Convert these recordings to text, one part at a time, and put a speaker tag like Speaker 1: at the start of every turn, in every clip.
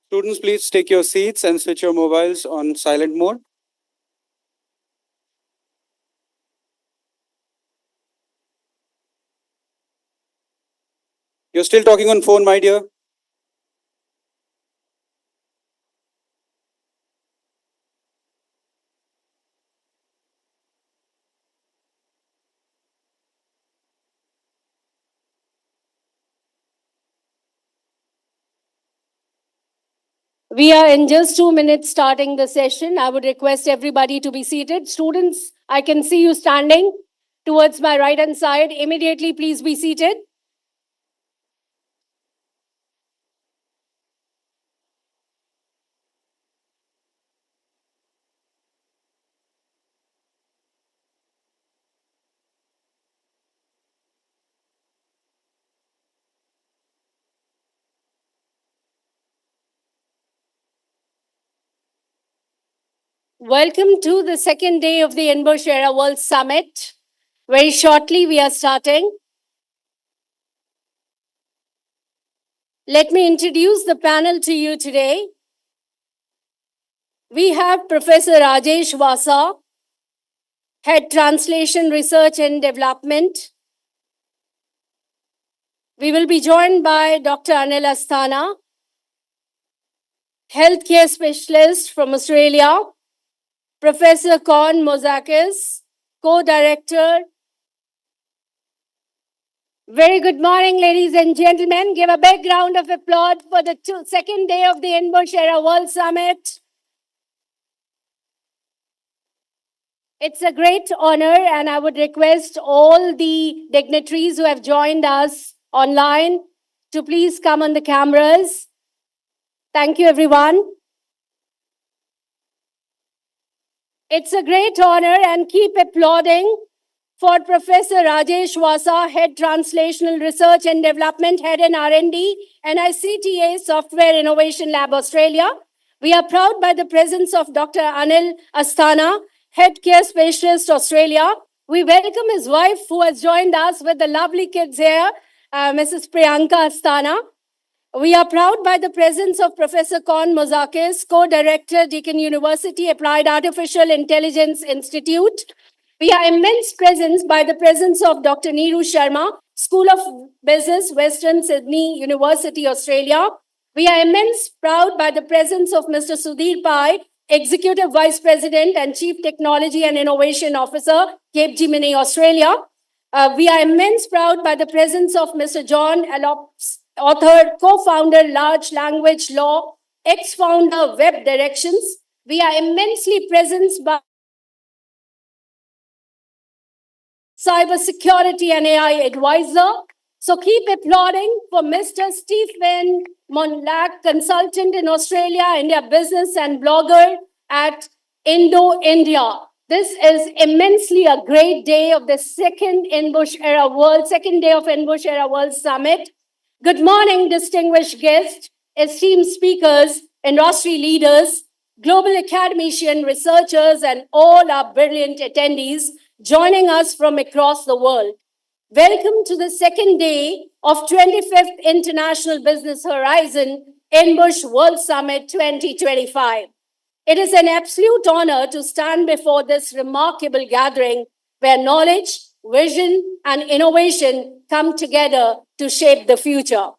Speaker 1: Students, please take your seats and switch your mobiles on silent mode. You're still talking on phone, my dear?
Speaker 2: We are in just 2 minutes starting the session. I would request everybody to be seated. Students, I can see you standing towards my right hand side. Immediately, please be seated. Welcome to the second day of the INBUSH Era World Summit. Very shortly, we are starting. Let me introduce the panel to you today. We have Professor Rajesh Vasa, Head Translation Research and Development. We will be joined by Dr. Anil Asthana, Healthcare Specialist from Australia, Professor Con Mozakis, Co-Director. Very good morning, ladies and gentlemen. Give a big round of applause for the second day of the INBUSH Era World Summit. It's a great honor, and I would request all the dignitaries who have joined us online to please come on the cameras. Thank you, everyone. It's a great honor, and keep applauding for Professor Rajesh Vasa, Head Translational Research and Development, Head in R&D, and ICTA Software Innovation Lab Australia. We are proud by the presence of Dr. Anil Asthana, Head Care Specialist Australia. We welcome his wife, who has joined us with the lovely kids here, Mrs. Priyanka Asthana. We are proud by the presence of Professor Con Mozakis, Co-Director, Deakin University Applied Artificial Intelligence Institute. We are immense presence by the presence of Dr. Neeru Sharma, School of Business, Western Sydney University, Australia. We are immense proud by the presence of Mr. Sudhir Pai, Executive Vice President and Chief Technology and Innovation Officer, Cape Gemini, Australia. We are immense proud by the presence of Mr. John Allops, author, co-founder, Large Language Law, ex-founder, Web Directions. We are immensely present by cybersecurity and AI advisor. So keep applauding for Mr. Stephen Monlack, consultant in Australia, India business and blogger at India. This is immensely a great day of the second day of INBUSH Era World Summit. Good morning, distinguished guests, esteemed speakers, industry leaders, global academicians, researchers, and all our brilliant attendees joining us from across the world. Welcome to the second day of 25th International Business Horizon INBUSH World Summit 2025. It is an absolute honor to stand before this remarkable gathering where knowledge, vision, and innovation come together to shape the future.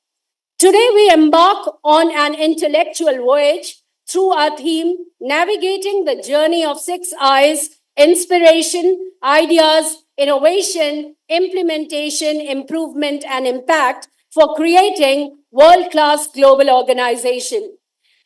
Speaker 2: Today, we embark on an intellectual voyage through our theme, Navigating the Journey of 6 Eyes, Inspiration, Ideas, Innovation, Implementation, Improvement, and Impact for creating world-class global organization.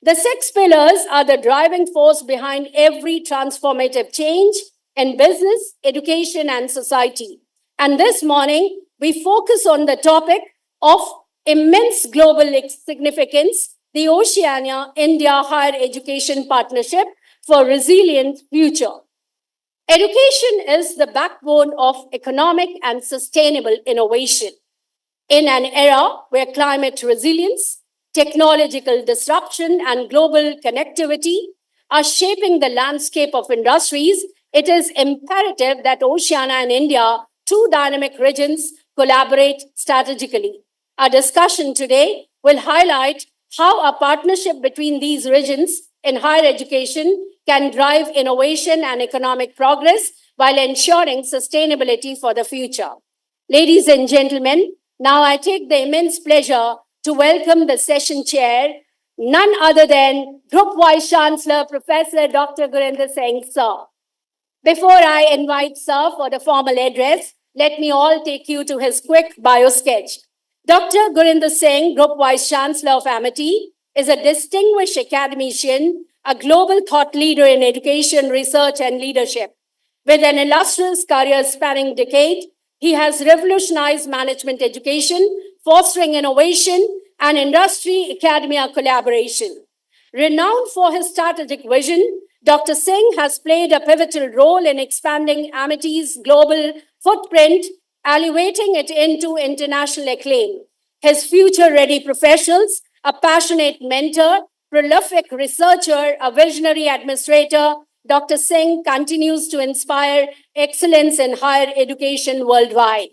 Speaker 2: The 6 pillars are the driving force behind every transformative change in business, education, and society. And this morning, we focus on the topic of immense global significance, the Oceania-India Higher Education Partnership for Resilient Future. Education is the backbone of economic and sustainable innovation. In an era where climate resilience, technological disruption, and global connectivity are shaping the landscape of industries, it is imperative that Oceania and India, two dynamic regions, collaborate strategically. Our discussion today will highlight how a partnership between these regions in higher education can drive innovation and economic progress while ensuring sustainability for the future. Ladies and gentlemen, now I take the immense pleasure to welcome the session chair, none other than Group Vice Chancellor Professor Dr. Gurinder Singh, sir. Before I invite Sir for the formal address, let me all take you to his quick bio sketch. Dr. Gurinder Singh, Group Vice Chancellor of Amity, is a distinguished academician, a global thought leader in education, research, and leadership. With an illustrious career spanning decades, he has revolutionized management education, fostering innovation and industry academia collaboration. Renowned for his strategic vision, Dr. Singh has played a pivotal role in expanding Amity's global footprint, elevating it into international acclaim. His future ready professionals, a passionate mentor, prolific researcher, a visionary administrator, Dr. Singh continues to inspire excellence in higher education worldwide.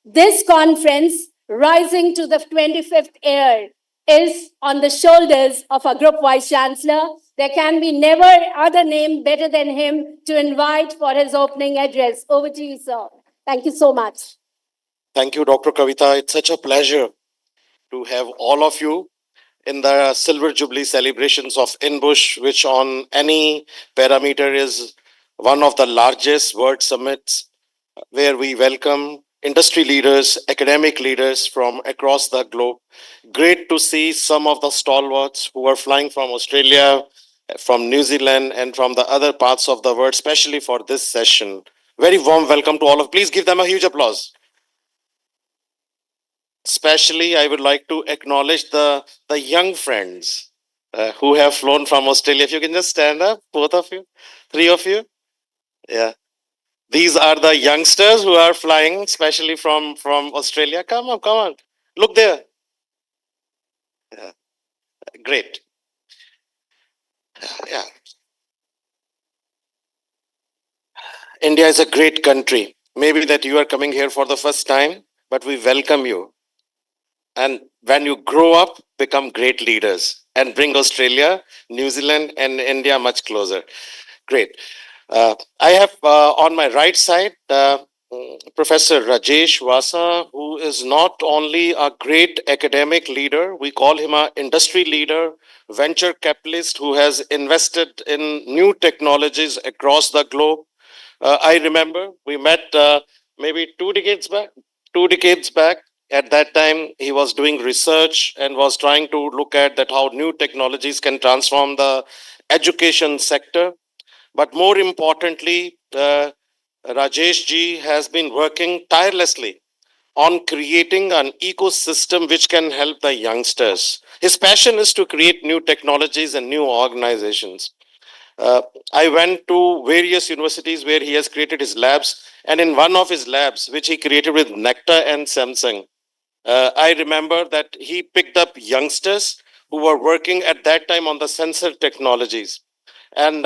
Speaker 2: This conference, rising to the 25th year, is on the shoulders of a group vice chancellor. There can be never other name better than him to invite for his opening address. Over to you, sir. Thank you so much.
Speaker 3: Thank you, Dr. Kavita. It's such a pleasure to have all of you in the Silver Jubilee celebrations of INBUSH, which on any parameter is one of the largest world summits where we welcome industry leaders, academic leaders from across the globe. Great to see some of the stalwarts who are flying from Australia, from New Zealand, and from the other parts of the world, especially for this session. Very warm welcome to all of. Please give them a huge applause. Especially, I would like to acknowledge the young friends who have flown from Australia. If you can just stand up, both of you, three of you. Yeah. These are the youngsters who are flying, especially from Australia. Come on, come on. Look there. Yeah, great. Yeah. India is a great country. Maybe that you are coming here for the first time, but we welcome you. And when you grow up, become great leaders and bring Australia, New Zealand, and India much closer. Great. I have on my right side Professor Rajesh Vasa, who is not only a great academic leader, we call him an industry leader, venture capitalist who has invested in new technologies across the globe. I remember we met maybe 2 decades back. 2 decades back, at that time, he was doing research and was trying to look at that how new technologies can transform the education sector. But more importantly, Rajesh ji has been working tirelessly on creating an ecosystem which can help the youngsters. His passion is to create new technologies and new organizations. I went to various universities where he has created his labs, and in one of his labs, which he created with Nectar and Samsung, I remember that he picked up youngsters who were working at that time on the sensor technologies. And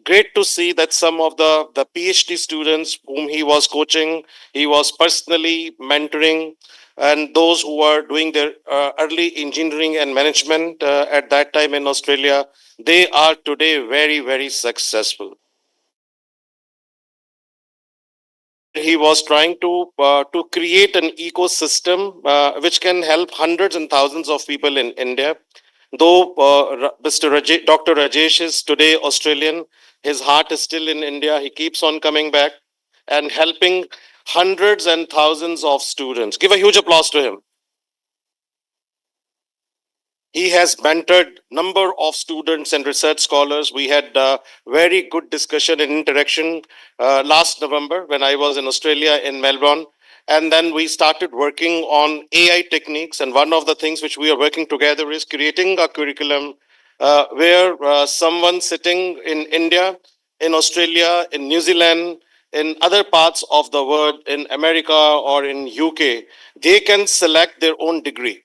Speaker 3: great to see that some of the PhD students whom he was coaching, he was personally mentoring, and those who were doing their early engineering and management at that time in Australia, they are today very, very successful. He was trying to create an ecosystem which can help hundreds and thousands of people in India. Though Dr. Rajesh is today Australian, his heart is still in India. He keeps on coming back and helping hundreds and thousands of students. Give a huge applause to him. He has mentored number of students and research scholars. We had very good discussion and interaction last November when I was in Australia in Melbourne. And then we started working on AI techniques. And one of the things which we are working together is creating a curriculum where someone sitting in India, in Australia, in New Zealand, in other parts of the world, in America or in UK, they can select their own degree.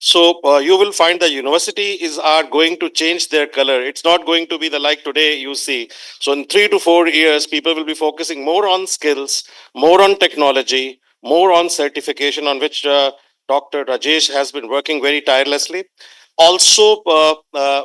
Speaker 3: So you will find the university are going to change their color. It's not going to be the like today you see. So in 3 to 4 years, people will be focusing more on skills, more on technology, more on certification, on which Dr. Rajesh has been working very tirelessly. Also,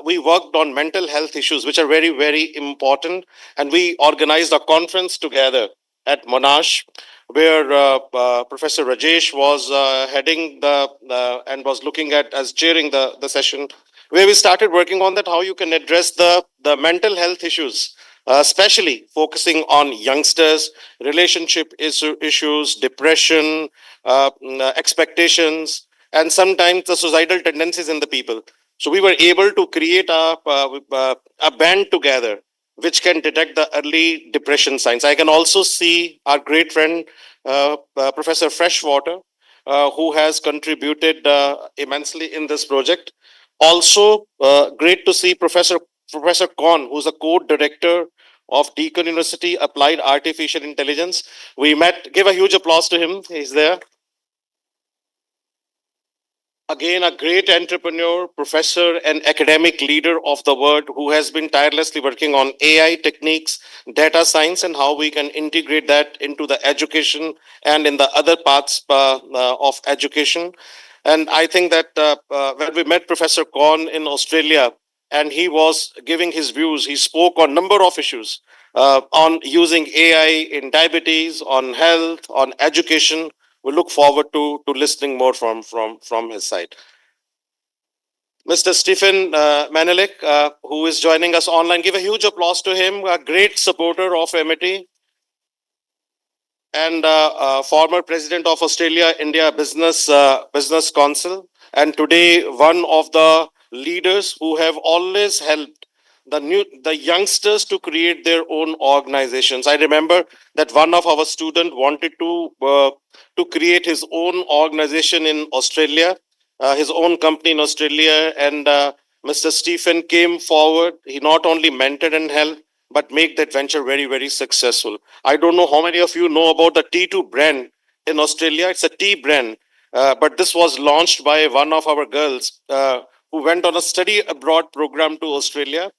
Speaker 3: we worked on mental health issues, which are very, very important. And we organized a conference together at Monash, where Professor Rajesh was heading and was looking at as chairing the session, where we started working on that how you can address the mental health issues, especially focusing on youngsters, relationship issues, depression, expectations, and sometimes the suicidal tendencies in the people. So we were able to create a band together which can detect the early depression signs. I can also see our great friend, Professor Freshwater, who has contributed immensely in this project. Also, great to see Professor Korn, who's a co-director of Deakin University Applied Artificial Intelligence. We met. Give a huge applause to him. He's there. Again, a great entrepreneur, professor, and academic leader of the world who has been tirelessly working on AI techniques, data science, and how we can integrate that into the education and in the other parts of education. And I think that when we met Professor Korn in Australia, and he was giving his views, he spoke on number of issues on using AI in diabetes, on health, on education. We look forward to listening more from his side. Mr. Stephen Manelik, who is joining us online, give a huge applause to him, a great supporter of MIT and former president of Australia-India Business Council, and today one of the leaders who have always helped the youngsters to create their own organizations. I remember that one of our student wanted to create his own organization in Australia, his own company in Australia, and Mr. Stephen came forward. He not only mentored and helped, but make that venture very, very successful. I don't know how many of you know about the T2 brand in Australia. It's a tea brand, but this was launched by one of our girls who went on a study abroad program to Australia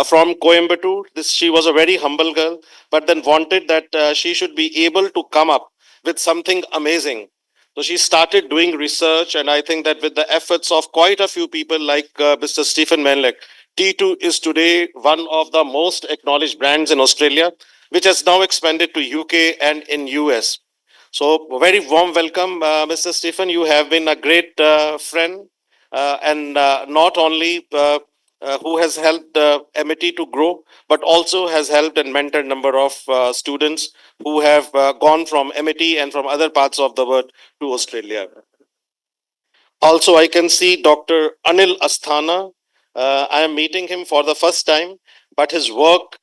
Speaker 3: from Coimbatore. She was a very humble girl, but then wanted that she should be able to come up with something amazing. So she started doing research, and I think that with the efforts of quite a few people like Mr. Stephen Menlek, T2 is today one of the most acknowledged brands in Australia, which has now expanded to UK and in US. So, a very warm welcome, Mr. Stephen. You have been a great friend, and not only who has helped MIT to grow, but also has helped and mentored number of students who have gone from MIT and from other parts of the world to Australia. Also, I can see Dr. Anil Asthana. I am meeting him for the first time, but his work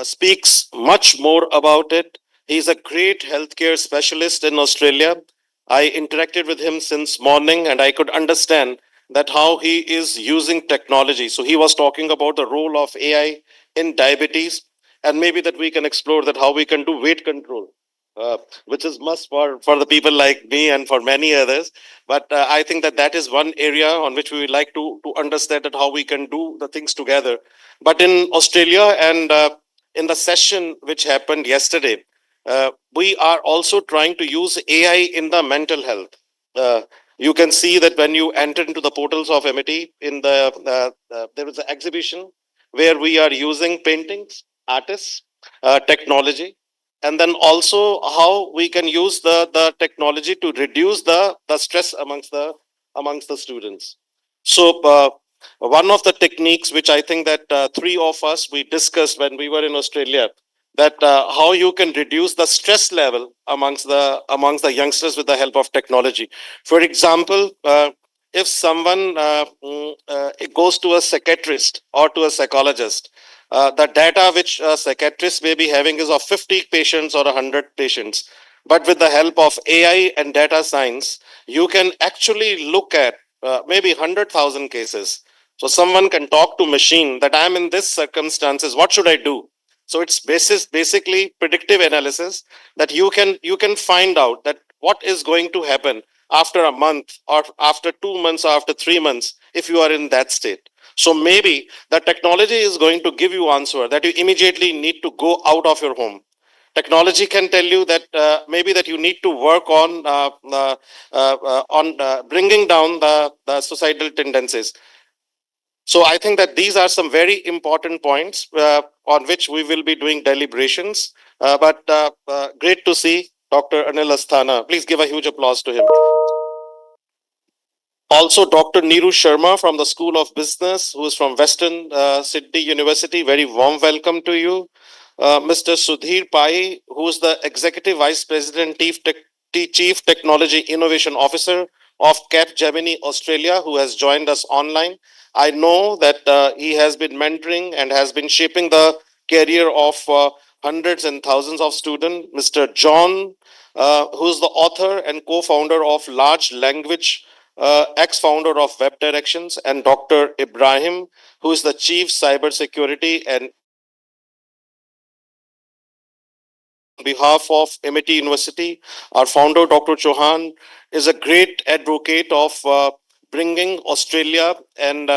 Speaker 3: speaks much more about it. He's a great healthcare specialist in Australia. I interacted with him since morning, and I could understand that how he is using technology. So he was talking about the role of AI in diabetes, and maybe that we can explore that how we can do weight control, which is must for the people like me and for many others. But I think that that is one area on which we would like to understand that how we can do the things together. But in Australia and in the session which happened yesterday, we are also trying to use AI in the mental health. Uh, you can see that when you enter into the portals of MIT, in there is an exhibition where we are using paintings, artists, technology, and then also how we can use the technology to reduce the stress amongst the students. So one of the techniques which I think that three of us we discussed when we were in Australia, that how you can reduce the stress level amongst the youngsters with the help of technology. For example, if someone goes to a psychiatrist or to a psychologist, the data which a psychiatrist may be having is of 50 patients or 100 patients. But with the help of AI and data science, you can actually look at maybe 100,000 cases. So someone can talk to machine that I'm in this circumstances, what should I do? So it's basically predictive analysis that you can find out that what is going to happen after a month or after 2 months or after 3 months if you are in that state. So maybe the technology is going to give you answer that you immediately need to go out of your home. Technology can tell you that maybe that you need to work on bringing down the societal tendencies. So I think that these are some very important points on which we will be doing deliberations. But great to see Dr. Anil Asthana. Please give a huge applause to him. Also, Dr. Neeru Sharma from the School of Business, who is from Western Sydney University. Very warm welcome to you. Mr. Sudhir Pai, who is the Executive Vice President, Chief Technology Innovation Officer of Capgemini Australia, who has joined us online. I know that he has been mentoring and has been shaping the career of hundreds and thousands of students. Mr. John, who is the author and co-founder of Large Language ex-founder of Web Directions, and Dr. Ibrahim, who is the Chief Cybersecurity and on behalf of MIT University. Our founder, Dr. Chauhan, is a great advocate of bringing Australia and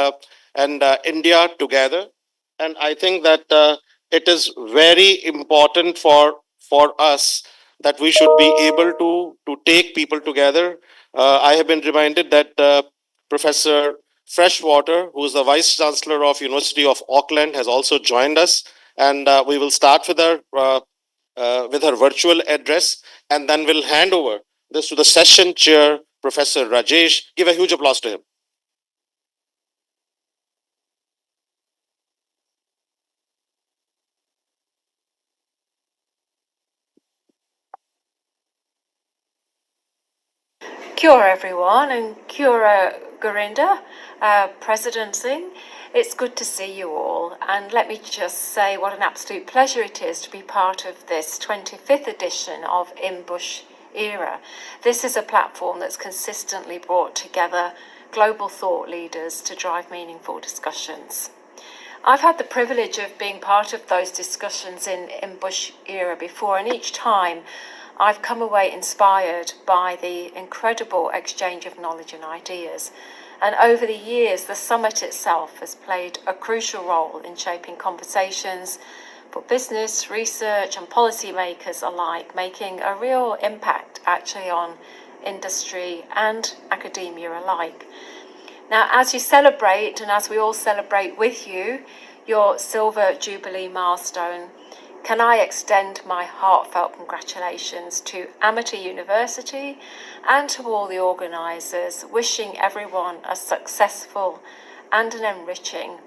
Speaker 3: India together. And I think that it is very important for us that we should be able to take people together. I have been reminded that Professor Freshwater, who is the Vice Chancellor of University of Auckland, has also joined us. And we will start with her virtual address, and then we'll hand over this to the session chair, Professor Rajesh. Give a huge applause to him.
Speaker 4: Kia ora everyone, and kia ora Gurinder, President Singh. It's good to see you all, and let me just say what an absolute pleasure it is to be part of this 25th edition of INBUSH Era. This is a platform that's consistently brought together global thought leaders to drive meaningful discussions. I've had the privilege of being part of those discussions in INBUSH Era before, and each time I've come away inspired by the incredible exchange of knowledge and ideas. And over the years, the summit itself has played a crucial role in shaping conversations for business, research, and policymakers alike, making a real impact actually on industry and academia alike. Now, as you celebrate, and as we all celebrate with you, your Silver Jubilee milestone, can I extend my heartfelt congratulations to Amity University and to all the organisers, wishing everyone a successful and an enriching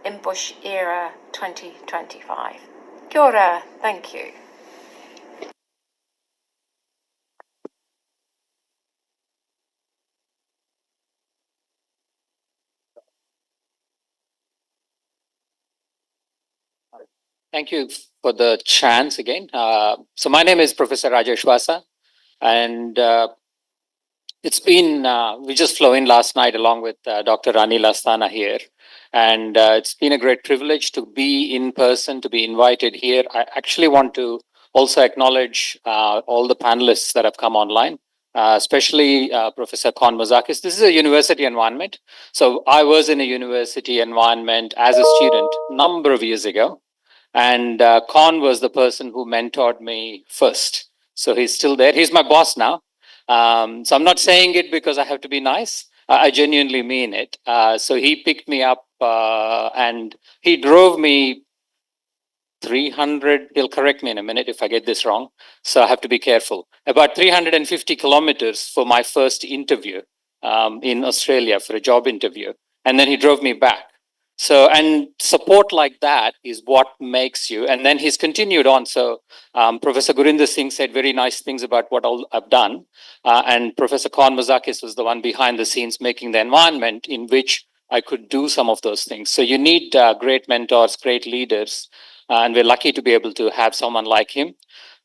Speaker 4: INBUSH Era 2025. Kia ora, thank you.
Speaker 5: Thank you for the chance again. So my name is Professor Rajesh Vasa, and it's been, we just flew in last night along with Dr. Anil Asthana here, and it's been a great privilege to be in person, to be invited here. I actually want to also acknowledge all the panelists that have come online, especially Professor Kon Mozakis. This is a university environment. So I was in a university environment as a student a number of years ago. And Kon was the person who mentored me first. So he's still there. He's my boss now. So I'm not saying it because I have to be nice. I genuinely mean it. So he picked me up and he drove me 300, he'll correct me in a minute if I get this wrong. So I have to be careful. About 350 kilometers for my first interview in Australia for a job interview. And then he drove me back. So, and support like that is what makes you. And then he's continued on. So, Professor Gurinder Singh said very nice things about what all I've done. And Professor Kon Mozakis was the one behind the scenes making the environment in which I could do some of those things. So, you need great mentors, great leaders. And we're lucky to be able to have someone like him.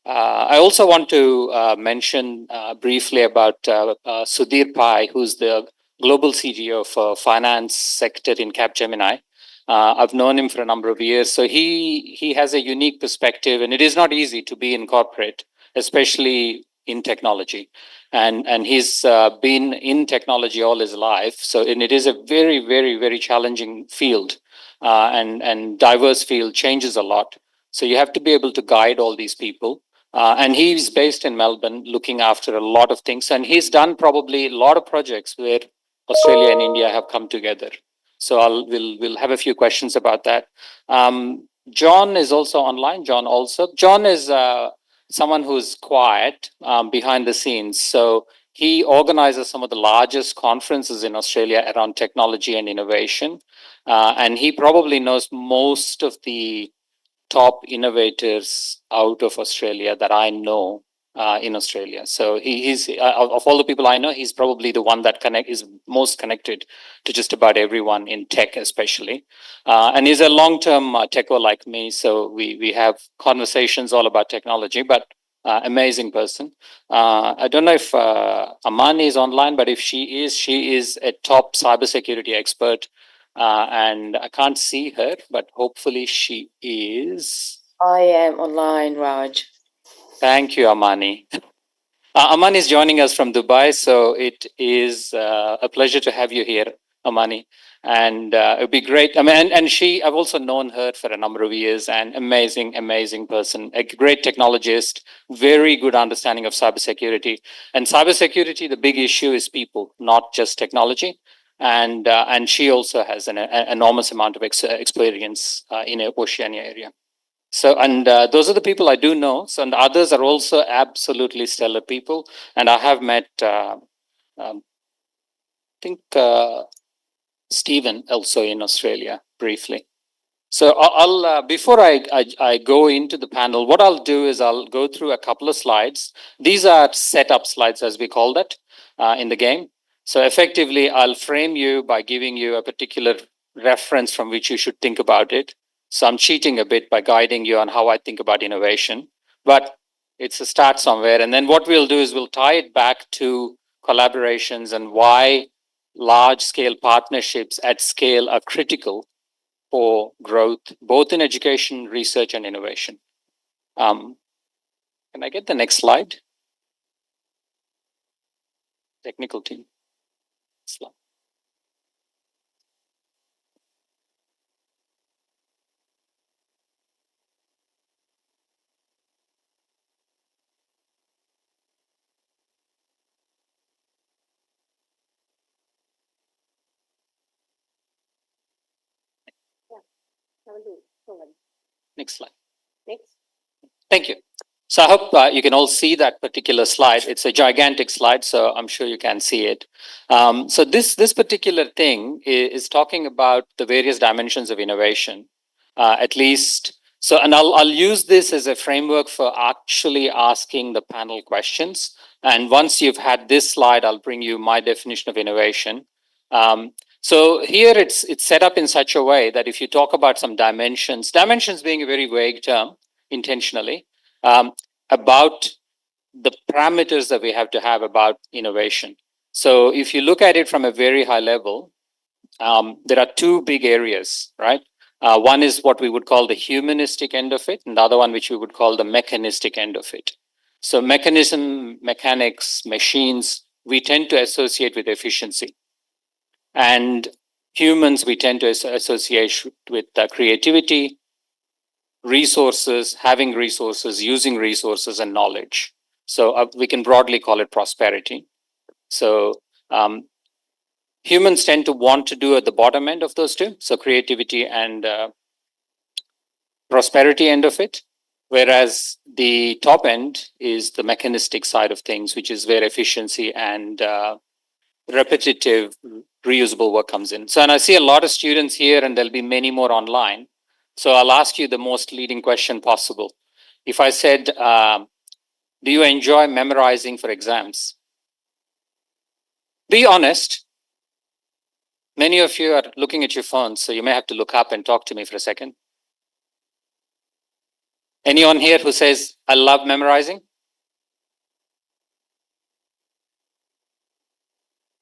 Speaker 5: I also want to mention briefly about Sudhir Pai, who's the global CTO for finance sector in Capgemini. I've known him for a number of years, so he has a unique perspective, and it is not easy to be in corporate, especially in technology. And he's been in technology all his life, so and it is a very, very, very challenging field, and diverse field, changes a lot. So you have to be able to guide all these people. And he's based in Melbourne, looking after a lot of things. And he's done probably a lot of projects where Australia and India have come together. So we'll have a few questions about that. John is also online. John is someone who's quiet behind the scenes. So he organizes some of the largest conferences in Australia around technology and innovation. And he probably knows most of the top innovators out of Australia that I know in Australia. So he's of all the people I know, he's probably the one that is most connected to just about everyone in tech, especially. And he's a long-term techo like me, so we have conversations all about technology. But amazing person. I don't know if Amani is online, but if she is a top cybersecurity expert. And I can't see her, but hopefully she is.
Speaker 6: I am online, Raj.
Speaker 5: Thank you, Amani. Amani is joining us from Dubai, so it is a pleasure to have you here, Amani. And it'd be great. I mean, and I've also known her for a number of years, and amazing person, a great technologist, very good understanding of cybersecurity. And cybersecurity, the big issue is people, not just technology. And she also has an enormous amount of experience in the Oceania area. So, and those are the people I do know. So, and the others are also absolutely stellar people. And I have met, I think, Stephen also in Australia briefly. So I'll before I go into the panel, what I'll do is I'll go through a couple of slides. These are setup slides, as we call that in the game. So effectively, I'll frame you by giving you a particular reference from which you should think about it. So I'm cheating a bit by guiding you on how I think about innovation, but it's a start somewhere. And then what we'll do is we'll tie it back to collaborations and why large scale partnerships at scale are critical for growth, both in education, research, and innovation. Can I get the next slide? Technical team. Slide. Next slide.
Speaker 2: Next.
Speaker 5: Thank you. So I hope you can all see that particular slide. It's a gigantic slide, so I'm sure you can see it. So this particular thing is talking about the various dimensions of innovation, at least. So, and I'll use this as a framework for actually asking the panel questions. And once you've had this slide, I'll bring you my definition of innovation. So here it's set up in such a way that if you talk about some dimensions being a very vague term intentionally, about the parameters that we have to have about innovation. So if you look at it from a very high level, there are two big areas, right? One is what we would call the humanistic end of it, and the other one which we would call the mechanistic end of it. So mechanism, mechanics, machines, we tend to associate with efficiency. And humans, we tend to associate with creativity, resources, having resources, using resources, and knowledge. So we can broadly call it prosperity. So humans tend to want to do at the bottom end of those two, so creativity and prosperity end of it, whereas the top end is the mechanistic side of things, which is where efficiency and repetitive, reusable work comes in. So, and I see a lot of students here, and there'll be many more online. So I'll ask you the most leading question possible. If I said, do you enjoy memorizing for exams? Be honest. Many of you are looking at your phones, so you may have to look up and talk to me for a second. Anyone here who says, I love memorizing?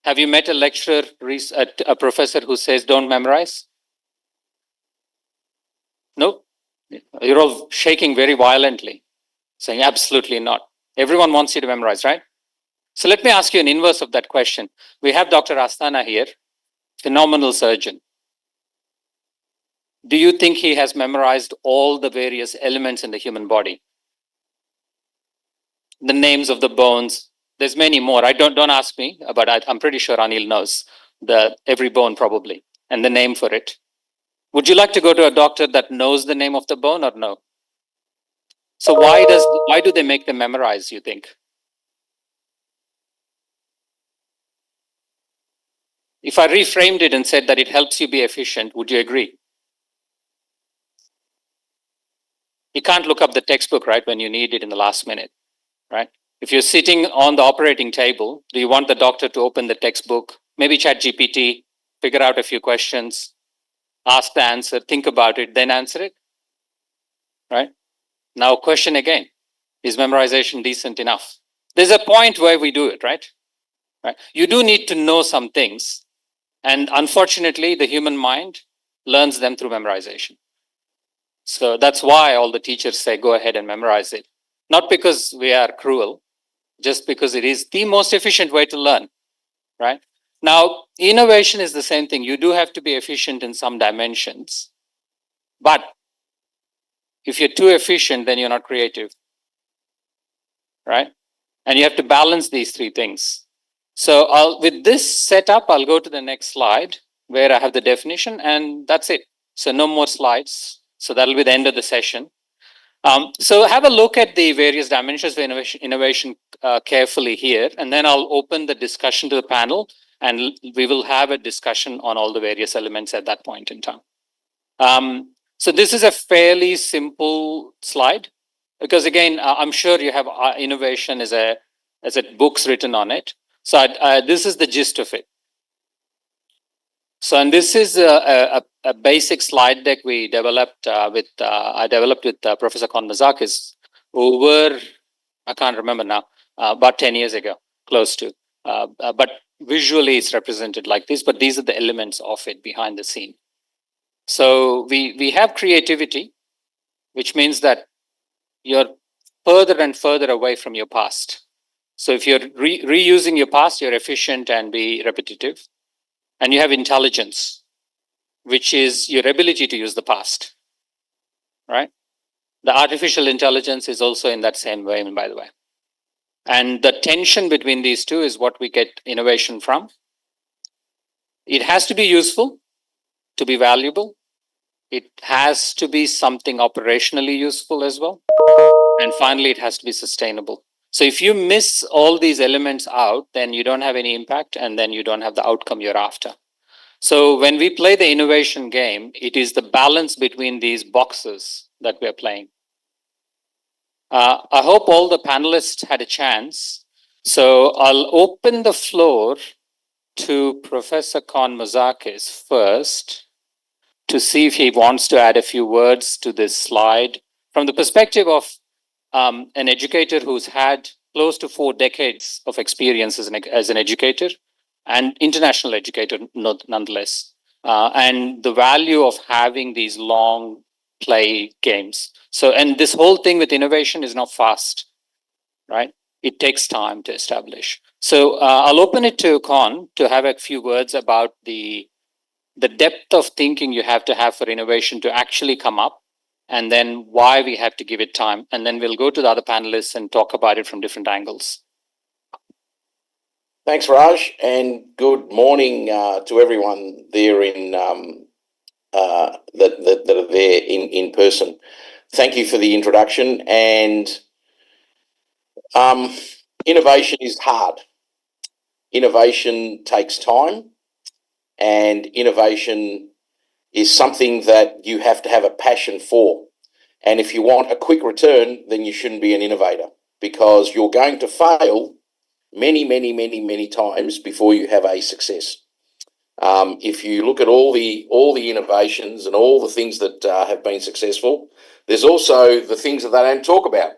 Speaker 5: Have you met a lecturer, a professor who says, don't memorize? No? You're all shaking very violently, saying absolutely not. Everyone wants you to memorize, right? So let me ask you an inverse of that question. We have Dr. Asthana here, phenomenal surgeon. Do you think he has memorized all the various elements in the human body? the names of the bones. There's many more. Don't ask me, but I'm pretty sure Anil knows every bone probably and the name for it. Would you like to go to a doctor that knows the name of the bone or no? So why do they make them memorize, you think? If I reframed it and said that it helps you be efficient, would you agree? You can't look up the textbook, right, when you need it in the last minute, right? If you're sitting on the operating table, do you want the doctor to open the textbook, maybe chat GPT, figure out a few questions, ask the answer, think about it, then answer it, right? Now, question again, is memorization decent enough? There's a point where we do it, right? You do need to know some things. And unfortunately, the human mind learns them through memorization. So that's why all the teachers say, go ahead and memorize it. Not because we are cruel, just because it is the most efficient way to learn, right? Now, innovation is the same thing. You do have to be efficient in some dimensions. But if you're too efficient, then you're not creative, right? And you have to balance these three things. So with this setup, I'll go to the next slide where I have the definition, and that's it. So no more slides. So that'll be the end of the session. So have a look at the various dimensions of innovation carefully here, and then I'll open the discussion to the panel, and we will have a discussion on all the various elements at that point in time. So this is a fairly simple slide, because again, I'm sure you have innovation as a books written on it. So this is the gist of it. So, and this is a basic slide deck we developed I developed with Professor Konmazakis over, I can't remember now, about 10 years ago, close to. But visually it's represented like this, but these are the elements of it behind the scene. So we have creativity, which means that you're further and further away from your past. So if you're reusing your past, you're efficient and be repetitive. And you have intelligence, which is your ability to use the past, right? The artificial intelligence is also in that same way, by the way. And the tension between these two is what we get innovation from. It has to be useful to be valuable. It has to be something operationally useful as well. And finally, it has to be sustainable. So if you miss all these elements out, then you don't have any impact, and then you don't have the outcome you're after. So when we play the innovation game, it is the balance between these boxes that we're playing. I hope all the panelists had a chance. So I'll open the floor to Professor Konmazakis first to see if he wants to add a few words to this slide from the perspective of an educator who's had close to 4 decades of experience as an educator and international educator nonetheless, and the value of having these long play games. So, and this whole thing with innovation is not fast, right? It takes time to establish. So I'll open it to Con to have a few words about the depth of thinking you have to have for innovation to actually come up, and then why we have to give it time. And then we'll go to the other panelists and talk about it from different angles.
Speaker 7: Thanks, Raj, and good morning to everyone there in that are there in person. Thank you for the introduction. And innovation is hard. Innovation takes time, and innovation is something that you have to have a passion for. And if you want a quick return, then you shouldn't be an innovator, because you're going to fail many times before you have a success. If you look at all the innovations and all the things that have been successful, there's also the things that they don't talk about,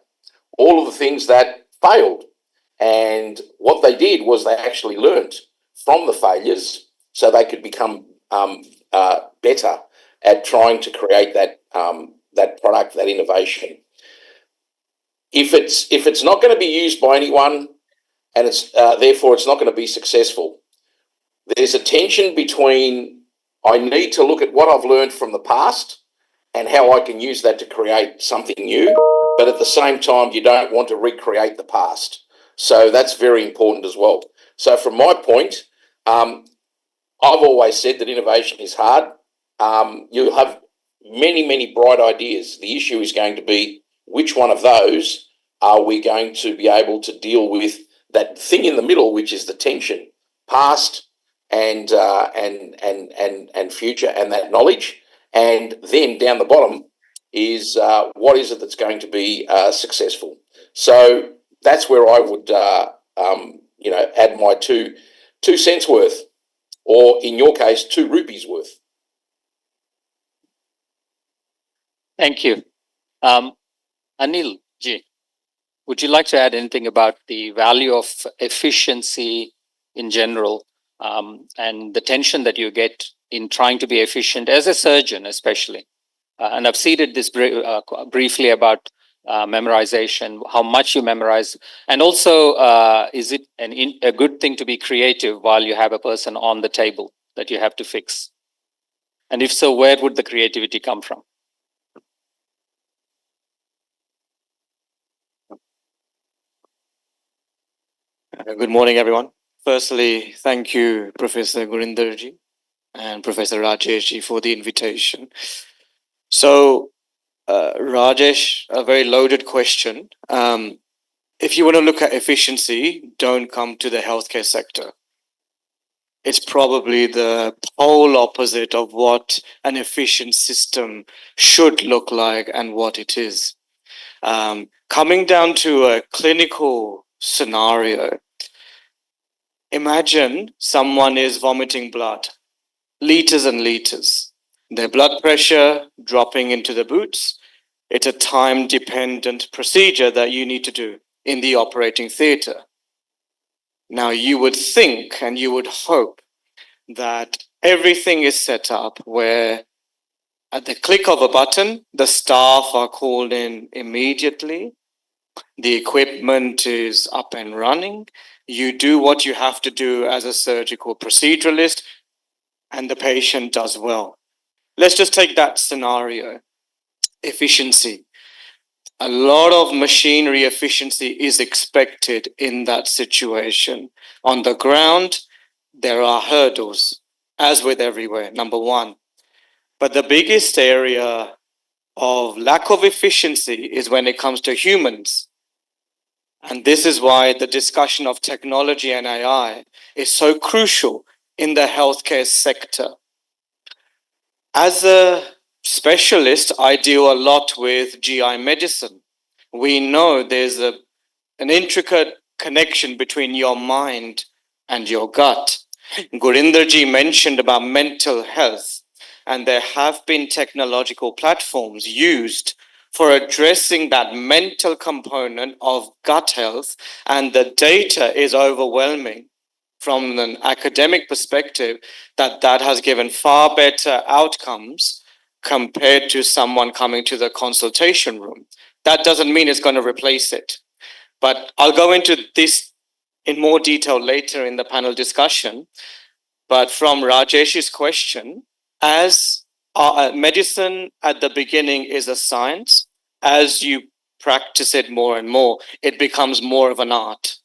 Speaker 7: all of the things that failed. And what they did was they actually learnt from the failures so they could become better at trying to create that product, that innovation. If it's not going to be used by anyone, and therefore it's not going to be successful, there's a tension between I need to look at what I've learned from the past and how I can use that to create something new, but at the same time, you don't want to recreate the past. So that's very important as well. So from my point, I've always said that innovation is hard. You'll have many, many bright ideas. The issue is going to be which one of those are we going to be able to deal with that thing in the middle, which is the tension, past and future, and that knowledge. And then down the bottom is what is it that's going to be successful. So that's where I would, add my 2 cents worth, or in your case, 2 rupees worth.
Speaker 5: Thank you. Anil ji, would you like to add anything about the value of efficiency in general, and the tension that you get in trying to be efficient as a surgeon, especially? And I've seeded this briefly about memorization, how much you memorize, and also is it a good thing to be creative while you have a person on the table that you have to fix? And if so, where would the creativity come from?
Speaker 8: Good morning, everyone. Firstly, thank you, Professor Gurinderji and Professor Rajeshji, for the invitation. So, Rajesh, a very loaded question. If you want to look at efficiency, don't come to the healthcare sector. It's probably the whole opposite of what an efficient system should look like and what it is. Coming down to a clinical scenario, imagine someone is vomiting blood, liters and liters. Their blood pressure dropping into the boots. It's a time-dependent procedure that you need to do in the operating theatre. Now, you would think and you would hope that everything is set up where at the click of a button, the staff are called in immediately. The equipment is up and running. You do what you have to do as a surgical proceduralist, and the patient does well. Let's just take that scenario. Efficiency. A lot of machinery efficiency is expected in that situation. On the ground, there are hurdles, as with everywhere, number one. But the biggest area of lack of efficiency is when it comes to humans. And this is why the discussion of technology and AI is so crucial in the healthcare sector. As a specialist, I deal a lot with GI medicine. We know there's an intricate connection between your mind and your gut. Gurinderji mentioned about mental health, and there have been technological platforms used for addressing that mental component of gut health, and the data is overwhelming from an academic perspective that has given far better outcomes compared to someone coming to the consultation room. That doesn't mean it's going to replace it. But I'll go into this in more detail later in the panel discussion. But from Rajesh's question, as medicine at the beginning is a science, as you practice it more and more, it becomes more of an art.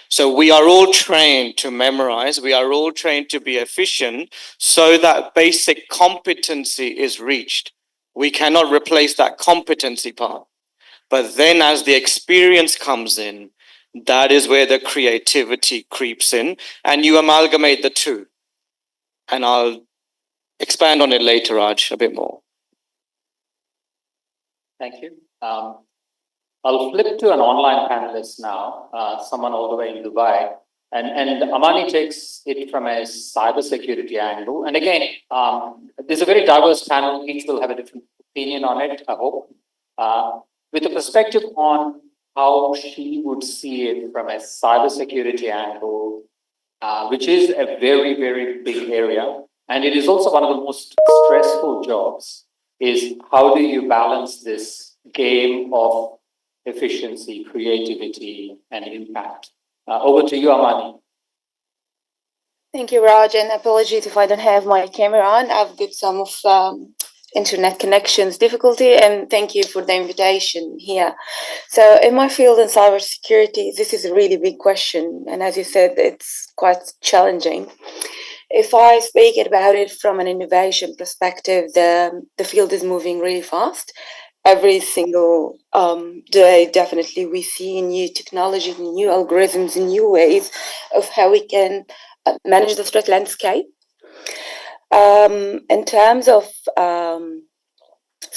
Speaker 8: So we are all trained to memorize, we are all trained to be efficient so that basic competency is reached. We cannot replace that competency part. But then as the experience comes in, that is where the creativity creeps in, and you amalgamate the two. And I'll expand on it later, Raj, a bit more.
Speaker 5: Thank you. I'll flip to an online panelist now, someone all the way in Dubai. And Amani takes it from a cybersecurity angle. And again, there's a very diverse panel. Each will have a different opinion on it, I hope. With a perspective on how she would see it from a cybersecurity angle, which is a very, very big area. And it is also one of the most stressful jobs, is how do you balance this game of efficiency, creativity, and impact? Over to you, Amani.
Speaker 6: Thank you, Raj, and apologies if I don't have my camera on. I've got some of internet connections difficulty, and thank you for the invitation here. So in my field in cybersecurity, this is a really big question, and as you said, it's quite challenging. If I speak about it from an innovation perspective, the field is moving really fast. Every single day, definitely, we see new technology, new algorithms, new ways of how we can manage the threat landscape. In terms of,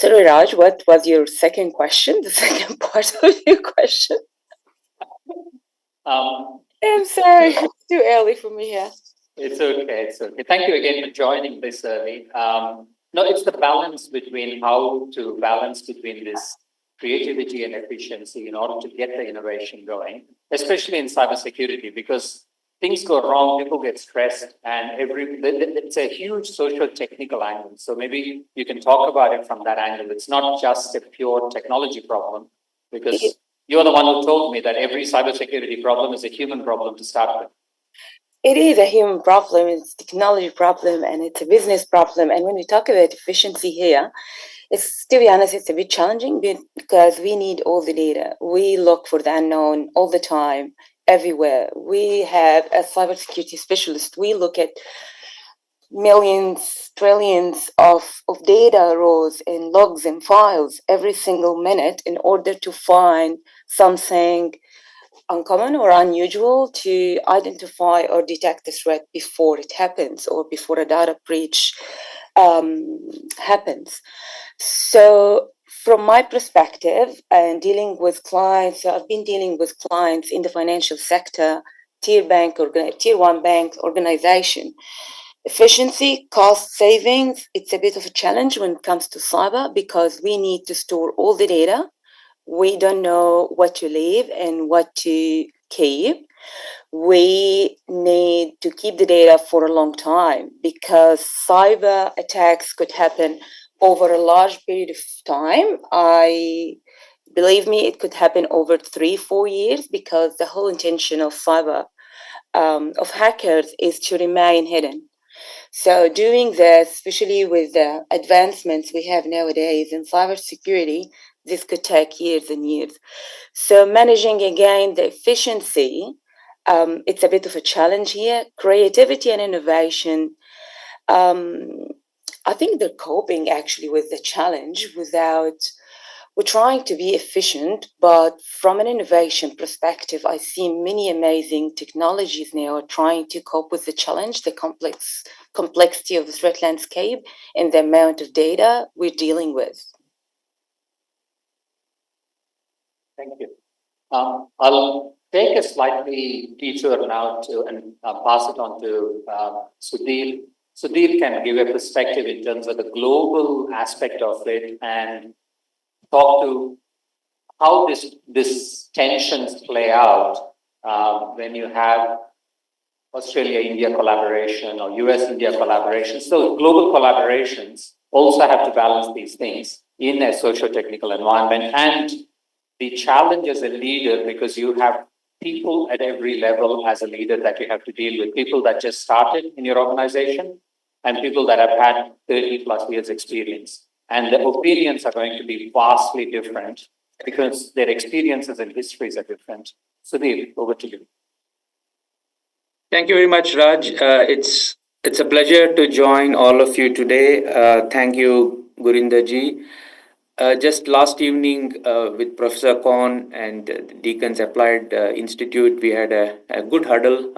Speaker 6: sorry, Raj, what was your second question? The second part of your question? I'm sorry, it's too early for me here.
Speaker 5: It's okay. It's okay. Thank you again for joining this early. No, it's the balance between how to balance between this creativity and efficiency in order to get the innovation going, especially in cybersecurity, because things go wrong, people get stressed, and it's a huge social technical angle. So maybe you can talk about it from that angle. It's not just a pure technology problem, because you're the one who told me that every cybersecurity problem is a human problem to start with.
Speaker 6: It is a human problem, it's a technology problem, and it's a business problem. And when we talk about efficiency here, it's, to be honest, it's a bit challenging because we need all the data. We look for the unknown all the time, everywhere. We have, as cybersecurity specialists, we look at millions, trillions of data rows and logs and files every single minute in order to find something uncommon or unusual to identify or detect the threat before it happens or before a data breach happens. So from my perspective and dealing with clients, I've been dealing with clients in the financial sector, tier 1 bank organization. Efficiency, cost savings, it's a bit of a challenge when it comes to cyber because we need to store all the data. We don't know what to leave and what to keep. We need to keep the data for a long time because cyber attacks could happen over a large period of time. Believe me, it could happen over 3-4 years because the whole intention of cyber, of hackers, is to remain hidden. So doing this, especially with the advancements we have nowadays in cybersecurity, this could take years and years. So managing again the efficiency, it's a bit of a challenge here. Creativity and innovation, I think they're coping actually with the challenge we're trying to be efficient, but from an innovation perspective, I see many amazing technologies now trying to cope with the challenge, the complexity of the threat landscape and the amount of data we're dealing with.
Speaker 5: Thank you. I'll take a slightly detour now and pass it on to Sudhir. Sudhir can give a perspective in terms of the global aspect of it and talk to how this tensions play out when you have Australia-India collaboration or US-India collaboration. So global collaborations also have to balance these things in a socio-technical environment, and the challenge as a leader, because you have people at every level as a leader that you have to deal with, people that just started in your organization and people that have had 30 plus years experience. And the opinions are going to be vastly different because their experiences and histories are different. Sudhir, over to you.
Speaker 9: Thank you very much, Raj. It's a pleasure to join all of you today. Thank you, Gurinder ji. Just last evening with Professor Khan and the Deacon's Applied Institute, we had a good huddle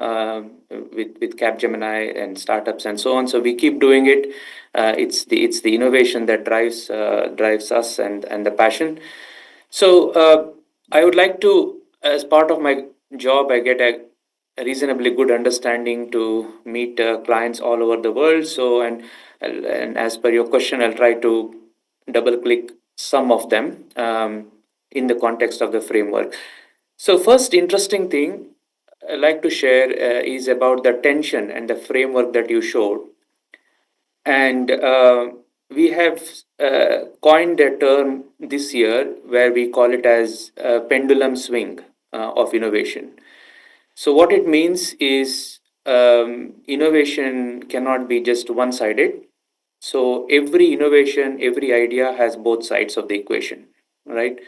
Speaker 9: with Capgemini and startups and so on. So we keep doing it. It's the innovation that drives us and the passion. So I would like to, as part of my job, I get a reasonably good understanding to meet clients all over the world. So and as per your question, I'll try to double click some of them in the context of the framework. So first interesting thing I'd like to share is about the tension and the framework that you showed. And we have coined a term this year where we call it as pendulum swing of innovation. So what it means is innovation cannot be just one-sided. So every innovation, every idea has both sides of the equation, right?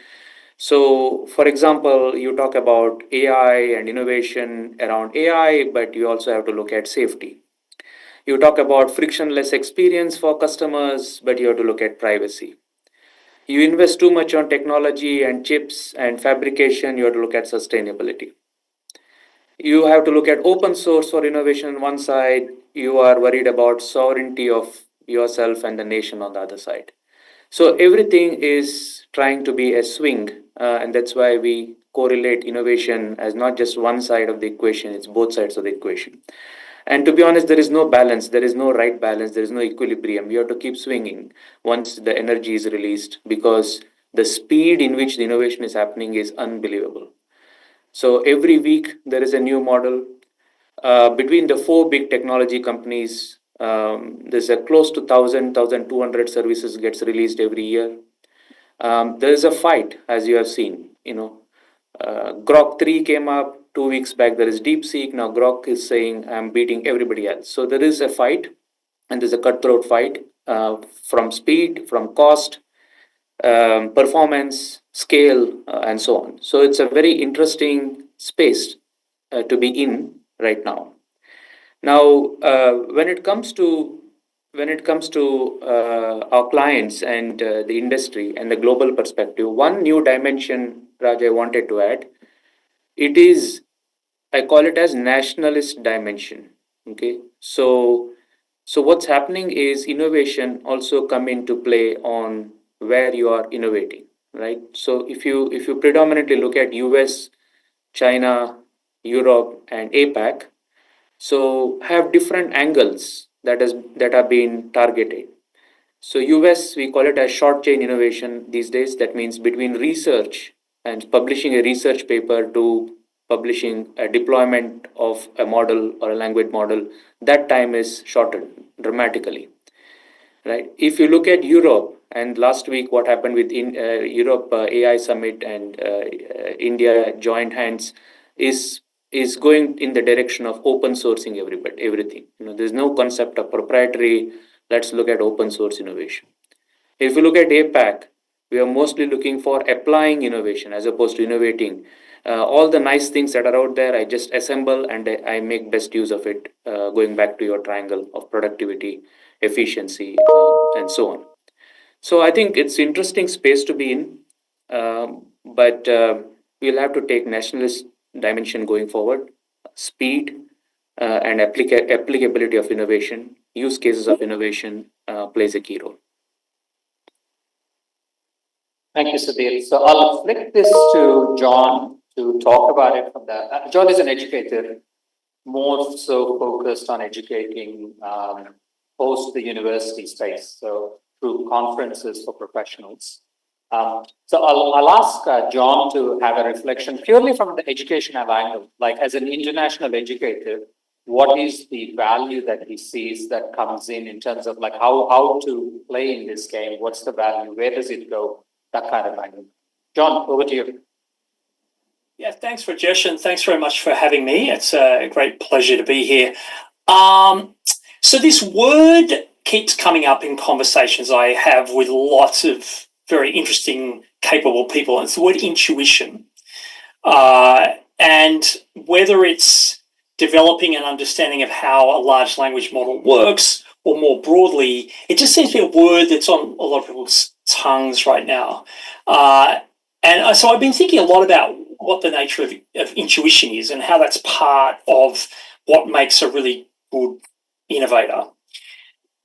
Speaker 9: So, for example, you talk about AI and innovation around AI, but you also have to look at safety. You talk about frictionless experience for customers, but you have to look at privacy. You invest too much on technology and chips and fabrication, you have to look at sustainability. You have to look at open source for innovation on one side, you are worried about sovereignty of yourself and the nation on the other side. So everything is trying to be a swing, and that's why we correlate innovation as not just one side of the equation, it's both sides of the equation. And to be honest, there is no balance, there is no right balance, there is no equilibrium. You have to keep swinging once the energy is released because the speed in which the innovation is happening is unbelievable. So every week there is a new model. Between the four big technology companies, there's a close to 1,200 services gets released every year. There is a fight, as you have seen. Grok 3 came up 2 weeks back. There is DeepSeek. Now Grok is saying, I'm beating everybody else. So there is a fight, and there's a cutthroat fight from speed, from cost, performance, scale, and so on. So it's a very interesting space to be in right now. Now, when it comes to our clients and the industry and the global perspective, one new dimension, Raj, I wanted to add, it is, I call it as nationalist dimension. Okay, so what's happening is innovation also come into play on where you are innovating, right? So if you predominantly look at US, China, Europe, and APAC, so have different angles that are being targeted. So US, we call it as short chain innovation these days. That means between research and publishing a research paper to publishing a deployment of a model or a language model, that time is shortened dramatically, right? If you look at Europe, and last week what happened with Europe AI Summit and India joined hands is going in the direction of open sourcing everything. There's no concept of proprietary. Let's look at open source innovation. If you look at APAC, we are mostly looking for applying innovation as opposed to innovating. All the nice things that are out there, I just assemble and I make best use of it, going back to your triangle of productivity, efficiency, and so on. So I think it's interesting space to be in, but we'll have to take nationalist dimension going forward. Speed and applicability of innovation, use cases of innovation plays a key role.
Speaker 5: Thank you, Sudhir. So I'll flick this to John to talk about it from the. John is an educator, more so focused on educating post the university space, so through conferences for professionals. So I'll ask John to have a reflection purely from the educational angle, like as an international educator, what is the value that he sees that comes in terms of like how to play in this game? What's the value? Where does it go? That kind of angle. John, over to you.
Speaker 10: Yeah, thanks, Rajesh, and thanks very much for having me. It's a great pleasure to be here. So this word keeps coming up in conversations I have with lots of very interesting, capable people. It's the word intuition. And whether it's developing an understanding of how a large language model works, or more broadly, it just seems to be a word that's on a lot of people's tongues right now. And so I've been thinking a lot about what the nature of intuition is and how that's part of what makes a really good innovator.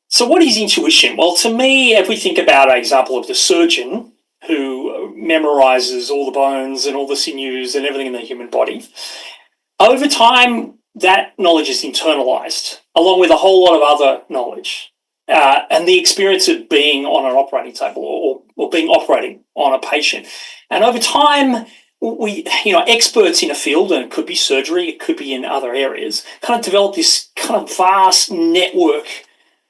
Speaker 10: So what is intuition? Well, to me, if we think about an example of the surgeon who memorizes all the bones and all the sinews and everything in the human body, over time, that knowledge is internalized, along with a whole lot of other knowledge. And the experience of being on an operating table or being operating on a patient. And over time, experts in a field, and it could be surgery, it could be in other areas, kind of develop this kind of vast network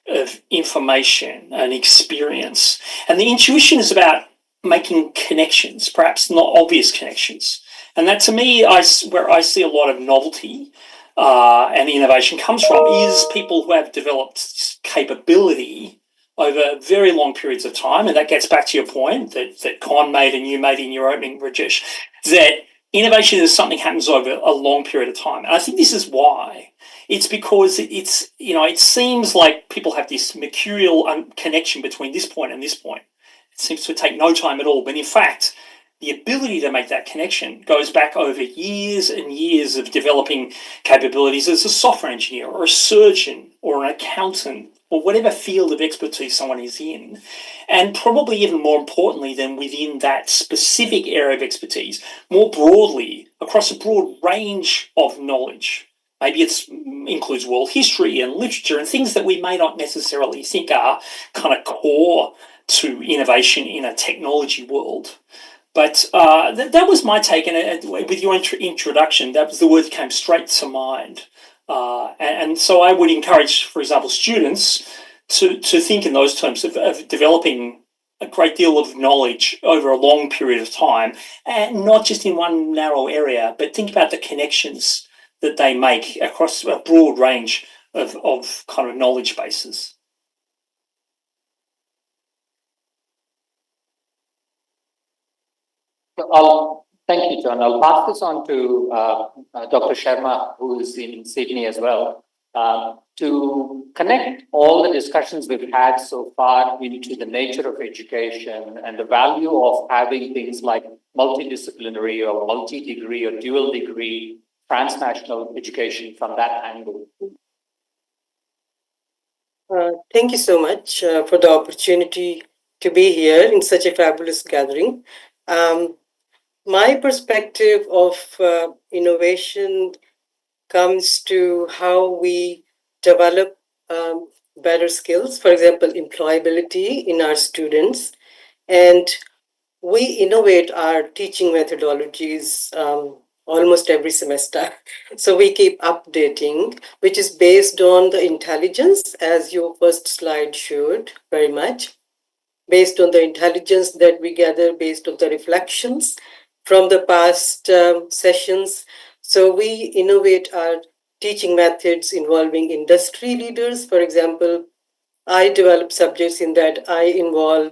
Speaker 10: of information and experience. And the intuition is about making connections, perhaps not obvious connections. And that, to me, where I see a lot of novelty and innovation comes from, is people who have developed this capability over very long periods of time, and that gets back to your point that Con made and you made in your opening, Rajesh, that innovation is something that happens over a long period of time. And I think this is why. It's because it's, it seems like people have this mercurial connection between this point and this point. It seems to take no time at all. But in fact, the ability to make that connection goes back over years and years of developing capabilities as a software engineer or a surgeon or an accountant or whatever field of expertise someone is in. And probably even more importantly than within that specific area of expertise, more broadly, across a broad range of knowledge. Maybe it includes world history and literature and things that we may not necessarily think are kind of core to innovation in a technology world. But that was my take, and with your introduction, that was the word that came straight to mind. And so I would encourage, for example, students to think in those terms of developing a great deal of knowledge over a long period of time, and not just in one narrow area, but think about the connections that they make across a broad range of kind of knowledge bases.
Speaker 5: Thank you, John. I'll pass this on to Dr. Sharma, who is in Sydney as well, to connect all the discussions we've had so far into the nature of education and the value of having things like multidisciplinary or multi-degree or dual degree transnational education from that angle.
Speaker 11: Thank you so much for the opportunity to be here in such a fabulous gathering. My perspective of innovation comes to how we develop better skills, for example, employability in our students. And we innovate our teaching methodologies almost every semester. So we keep updating, which is based on the intelligence, as your first slide showed very much, based on the intelligence that we gather, based on the reflections from the past sessions. So we innovate our teaching methods involving industry leaders. For example, I develop subjects in that I involve,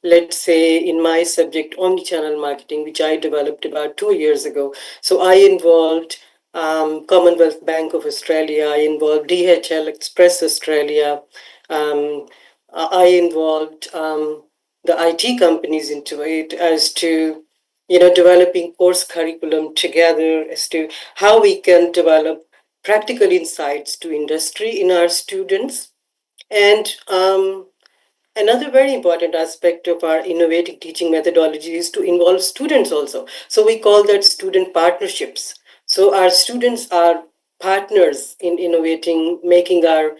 Speaker 11: let's say in my subject, omnichannel marketing, which I developed about 2 years ago. So I involved Commonwealth Bank of Australia, I involved DHL Express Australia, I involved the IT companies into it as to, developing course curriculum together as to how we can develop practical insights to industry in our students. And another very important aspect of our innovative teaching methodology is to involve students also. So we call that student partnerships. So our students are partners in innovating, making our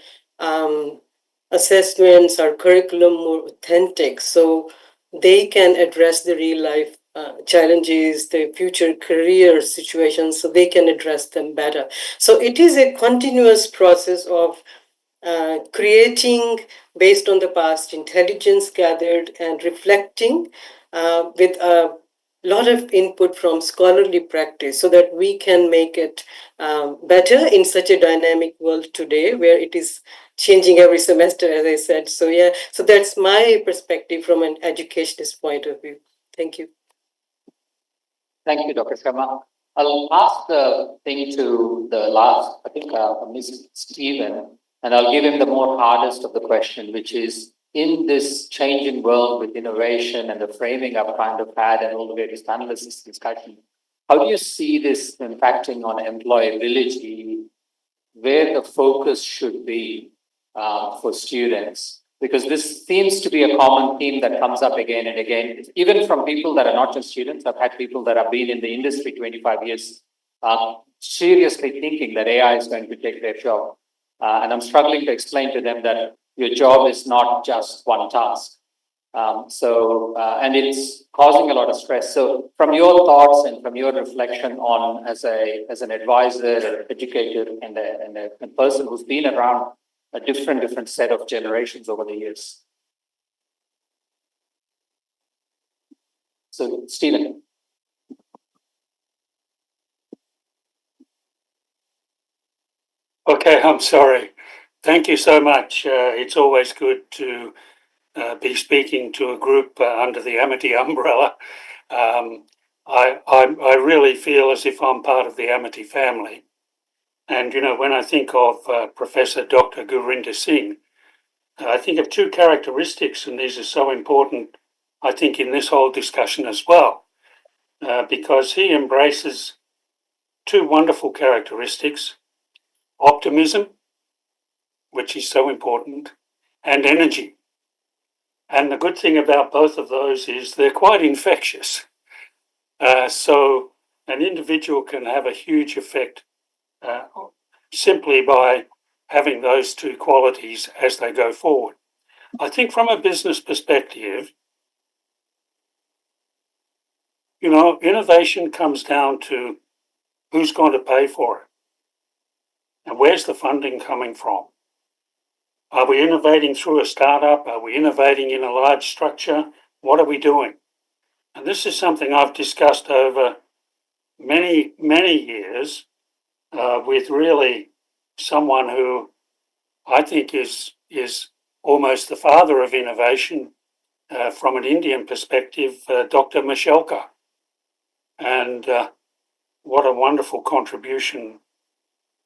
Speaker 11: assessments, our curriculum more authentic, so they can address the real life challenges, the future career situations, so they can address them better. So it is a continuous process of creating based on the past intelligence gathered and reflecting with a lot of input from scholarly practice so that we can make it better in such a dynamic world today where it is changing every semester, as I said. So yeah, so that's my perspective from an educationist point of view. Thank you.
Speaker 5: Thank you, Dr. Sharma. I'll pass the thing to the last, I think, Ms. Stephen, and I'll give him the more hardest of the question, which is, in this changing world with innovation and the framing I've kind of had and all the various analysis discussion, how do you see this impacting on employability, where the focus should be for students? Because this seems to be a common theme that comes up again and again, even from people that are not just students. I've had people that have been in the industry 25 years seriously thinking that AI is going to take their job. And I'm struggling to explain to them that your job is not just one task. And it's causing a lot of stress. So from your thoughts and from your reflection on as an advisor, educator, and a person who's been around a different set of generations over the years. So, Stephen.
Speaker 12: Okay, I'm sorry. Thank you so much. It's always good to be speaking to a group under the Amity umbrella. I really feel as if I'm part of the Amity family. And, you know, when I think of Professor Dr. Gurinder Singh, I think of two characteristics, and these are so important, I think, in this whole discussion as well, because he embraces two wonderful characteristics: optimism, which is so important, and energy. And the good thing about both of those is they're quite infectious. So an individual can have a huge effect simply by having those two qualities as they go forward. I think from a business perspective, you know, innovation comes down to who's going to pay for it and where's the funding coming from. Are we innovating through a startup? Are we innovating in a large structure? What are we doing? And this is something I've discussed over many, many years with really someone who I think is almost the father of innovation from an Indian perspective, Dr. Mishalkar. And what a wonderful contribution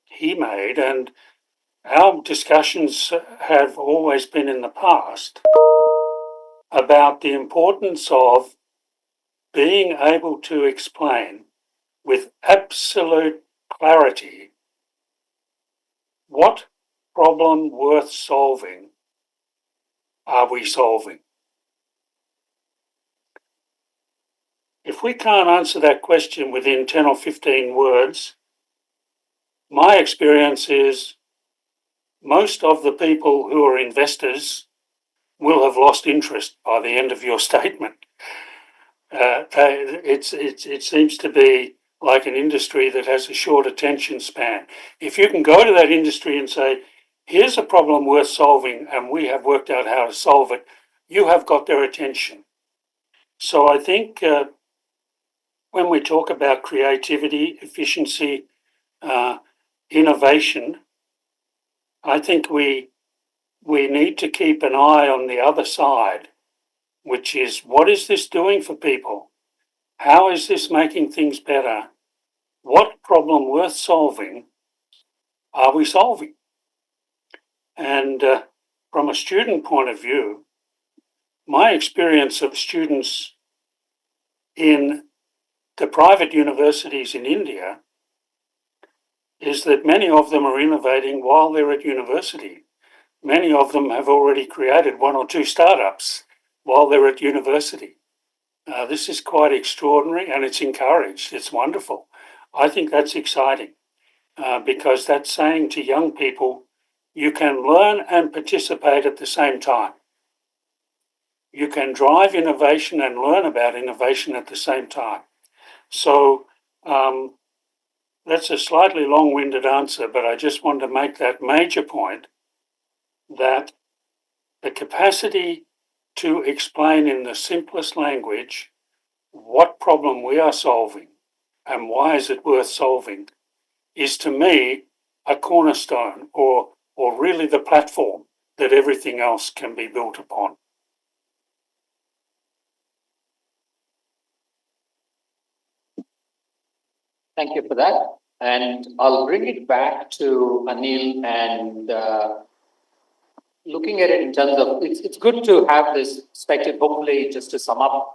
Speaker 12: he made. And our discussions have always been in the past about the importance of being able to explain with absolute clarity what problem worth solving are we solving. If we can't answer that question within 10 or 15 words, my experience is most of the people who are investors will have lost interest by the end of your statement. It seems to be like an industry that has a short attention span. If you can go to that industry and say, here's a problem worth solving and we have worked out how to solve it, you have got their attention. So I think when we talk about creativity, efficiency, innovation, I think we need to keep an eye on the other side, which is what is this doing for people? How is this making things better? What problem worth solving are we solving? And from a student point of view, my experience of students in the private universities in India is that many of them are innovating while they're at university. Many of them have already created one or two startups while they're at university. This is quite extraordinary and it's encouraged. It's wonderful. I think that's exciting because that's saying to young people, you can learn and participate at the same time. You can drive innovation and learn about innovation at the same time. So that's a slightly long-winded answer, but I just want to make that major point that the capacity to explain in the simplest language what problem we are solving and why is it worth solving is to me a cornerstone or really the platform that everything else can be built upon.
Speaker 5: Thank you for that. And I'll bring it back to Anil and looking at it in terms of, it's good to have this perspective, hopefully just to sum up,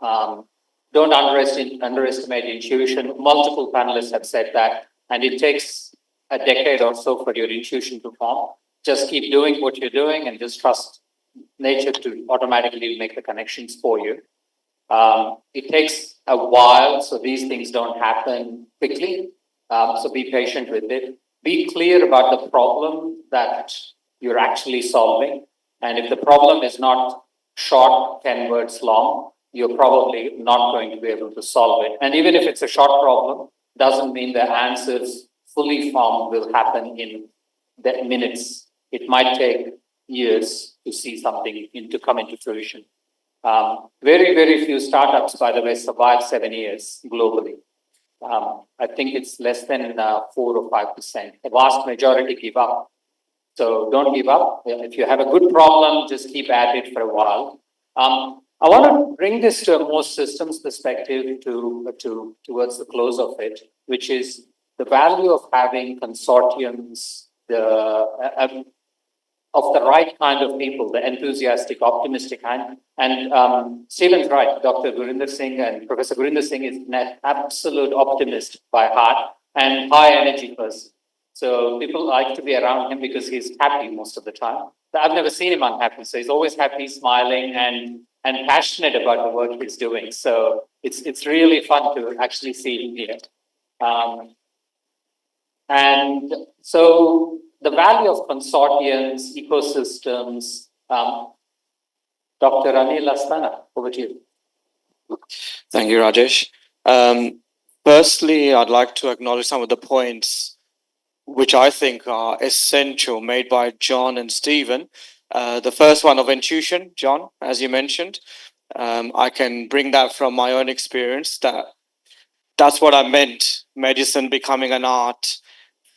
Speaker 5: don't underestimate intuition. Multiple panelists have said that, and it takes a decade or so for your intuition to form. Just keep doing what you're doing and just trust nature to automatically make the connections for you. It takes a while, so these things don't happen quickly. So be patient with it. Be clear about the problem that you're actually solving. And if the problem is not short, 10 words long, you're probably not going to be able to solve it. And even if it's a short problem, doesn't mean the answers fully formed will happen in the minutes. It might take years to see something to come into fruition. Very, very few startups, by the way, survive 7 years globally. I think it's less than 4 or 5%. The vast majority give up So don't give up. If you have a good problem, just keep at it for a while. I want to bring this to a more systems perspective towards the close of it, which is the value of having consortiums, of the right kind of people, the enthusiastic, optimistic kind. And Stephen's right, Dr. Gurinder Singh and Professor Gurinder Singh is an absolute optimist by heart and high energy person. So people like to be around him because he's happy most of the time. I've never seen him unhappy, so he's always happy, smiling, and passionate about the work he's doing. So it's really fun to actually see him here. And so the value of consortiums, ecosystems, Dr. Anil Astana, over to you.
Speaker 8: Thank you, Rajesh. Firstly, I'd like to acknowledge some of the points which I think are essential made by John and Stephen. The first one of intuition, John, as you mentioned. I can bring that from my own experience. That's what I meant, medicine becoming an art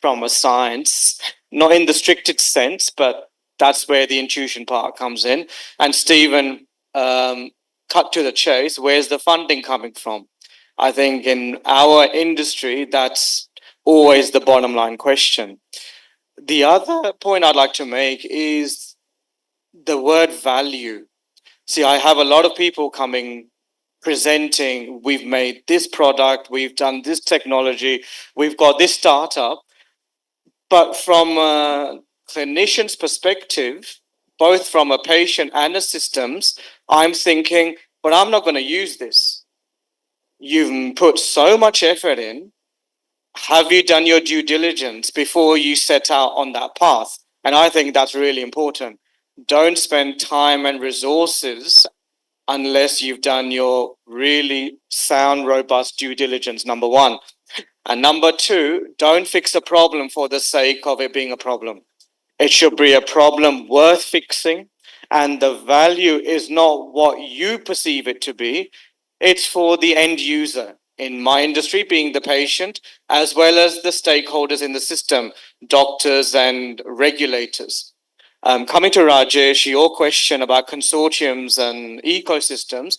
Speaker 8: from a science, not in the strictest sense, but that's where the intuition part comes in. And Stephen, cut to the chase, where's the funding coming from? I think in our industry, that's always the bottom line question. The other point I'd like to make is the word value. See, I have a lot of people coming presenting, we've made this product, we've done this technology, we've got this startup. But from a clinician's perspective, both from a patient and a systems, I'm thinking, but I'm not going to use this. You've put so much effort in. Have you done your due diligence before you set out on that path? And I think that's really important. Don't spend time and resources unless you've done your really sound, robust due diligence, number one. And number two, don't fix a problem for the sake of it being a problem. It should be a problem worth fixing. And the value is not what you perceive it to be. It's for the end user. In my industry, being the patient, as well as the stakeholders in the system, doctors and regulators. Coming to Rajesh, your question about consortiums and ecosystems,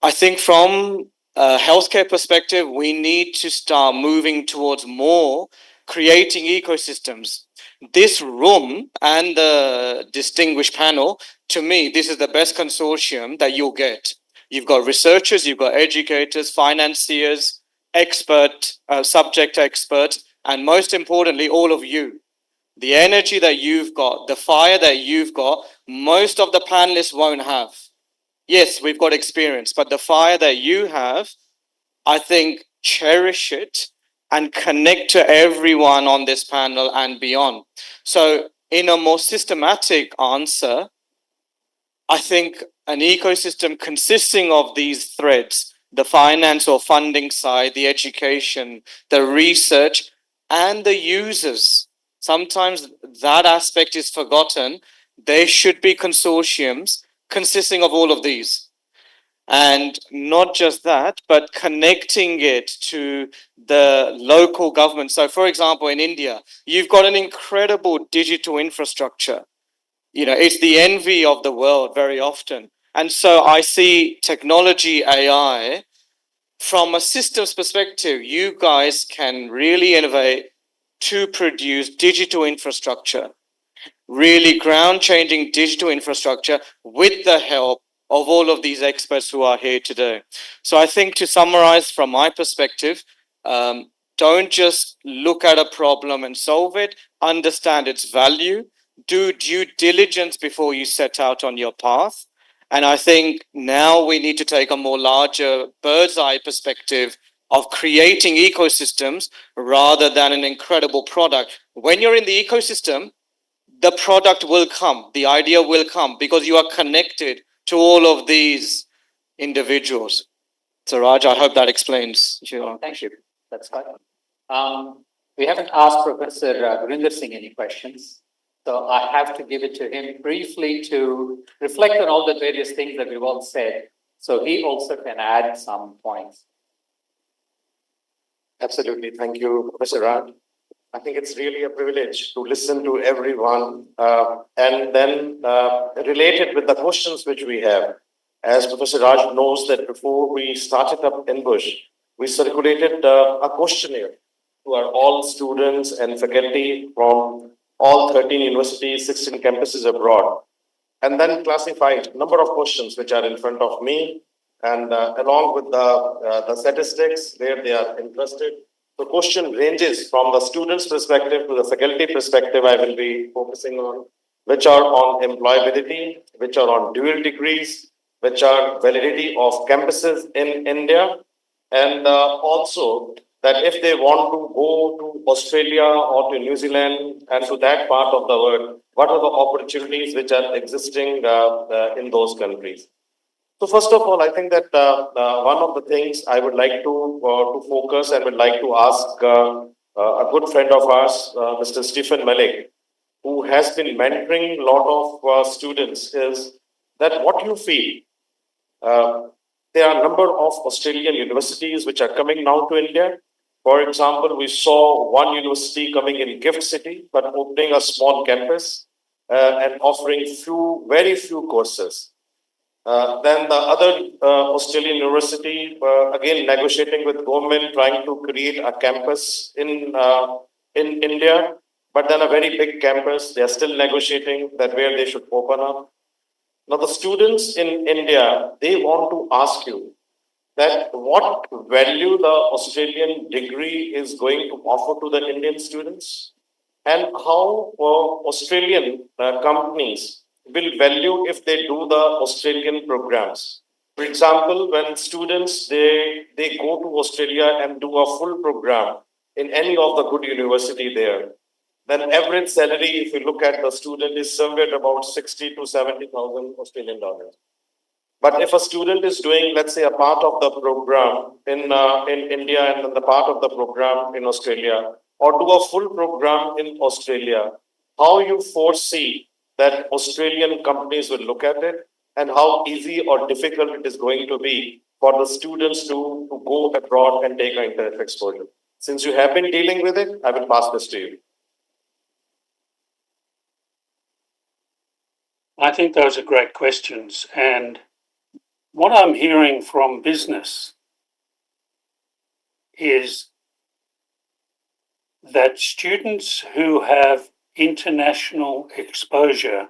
Speaker 8: I think from a healthcare perspective, we need to start moving towards more creating ecosystems. This room and the distinguished panel, to me, this is the best consortium that you'll get. You've got researchers, you've got educators, financiers, subject experts, and most importantly, all of you. The energy that you've got, the fire that you've got, most of the panelists won't have. Yes, we've got experience, but the fire that you have, I think, cherish it and connect to everyone on this panel and beyond. So in a more systematic answer, I think an ecosystem consisting of these threads, the finance or funding side, the education, the research, and the users. Sometimes that aspect is forgotten. There should be consortiums consisting of all of these. And not just that, but connecting it to the local government. So, for example, in India, you've got an incredible digital infrastructure. You know, it's the envy of the world very often. And so I see technology, AI, from a systems perspective, you guys can really innovate to produce digital infrastructure, really ground changing digital infrastructure with the help of all of these experts who are here today. So I think to summarize from my perspective, don't just look at a problem and solve it, understand its value, do due diligence before you set out on your path. And I think now we need to take a more larger bird's eye perspective of creating ecosystems rather than an incredible product. When you're in the ecosystem, the product will come, the idea will come because you are connected to all of these individuals. So Raj, I hope that explains.
Speaker 5: Thank you. That's fine. We haven't asked Professor Gurinder Singh any questions. So I have to give it to him briefly to reflect on all the various things that we've all said. So he also can add some points.
Speaker 3: Absolutely. Thank you, Professor Raj. I think it's really a privilege to listen to everyone and then relate it with the questions which we have. As Professor Raj knows that before we started up INBUSH, we circulated a questionnaire to our all students and faculty from all 13 universities, 16 campuses abroad, and then classified number of questions which are in front of me, and along with the statistics where they are interested. The question ranges from the student's perspective to the faculty perspective. I will be focusing on which are on employability, which are on dual degrees, which are validity of campuses in India, and also that if they want to go to Australia or to New Zealand and to that part of the world, what are the opportunities which are existing in those countries? So first of all, I think that one of the things I would like to focus and would like to ask a good friend of ours, Mr. Stephen Malik, who has been mentoring a lot of students, is that what you feel. There are a number of Australian universities which are coming now to India. For example, we saw one university coming in Gift City, but opening a small campus and offering very few courses. Then the other Australian university, again negotiating with government, trying to create a campus in India, but then a very big campus. They are still negotiating that where they should open up. Now, the students in India, they want to ask you that what value the Australian degree is going to offer to the Indian students, and how Australian companies will value if they do the Australian programs. For example, when students they go to Australia and do a full program in any of the good university there, then average salary, if you look at the student, is somewhere about 60 to 70,000 Australian dollars. But if a student is doing, let's say, a part of the program in India and then the part of the program in Australia, or do a full program in Australia, how you foresee that Australian companies will look at it, and how easy or difficult it is going to be for the students to go abroad and take an internet exposure. Since you have been dealing with it, I will pass this to you.
Speaker 12: I think those are great questions. And what I'm hearing from business is that students who have international exposure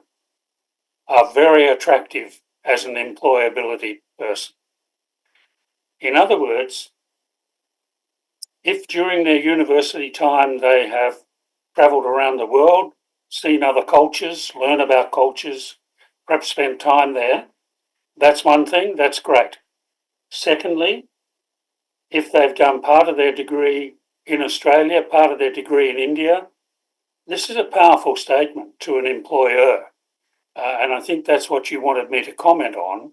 Speaker 12: are very attractive as an employability person. In other words, if during their university time they have travelled around the world, seen other cultures, learn about cultures, perhaps spend time there, that's one thing, that's great. Secondly, if they've done part of their degree in Australia, part of their degree in India, this is a powerful statement to an employer. And I think that's what you wanted me to comment on.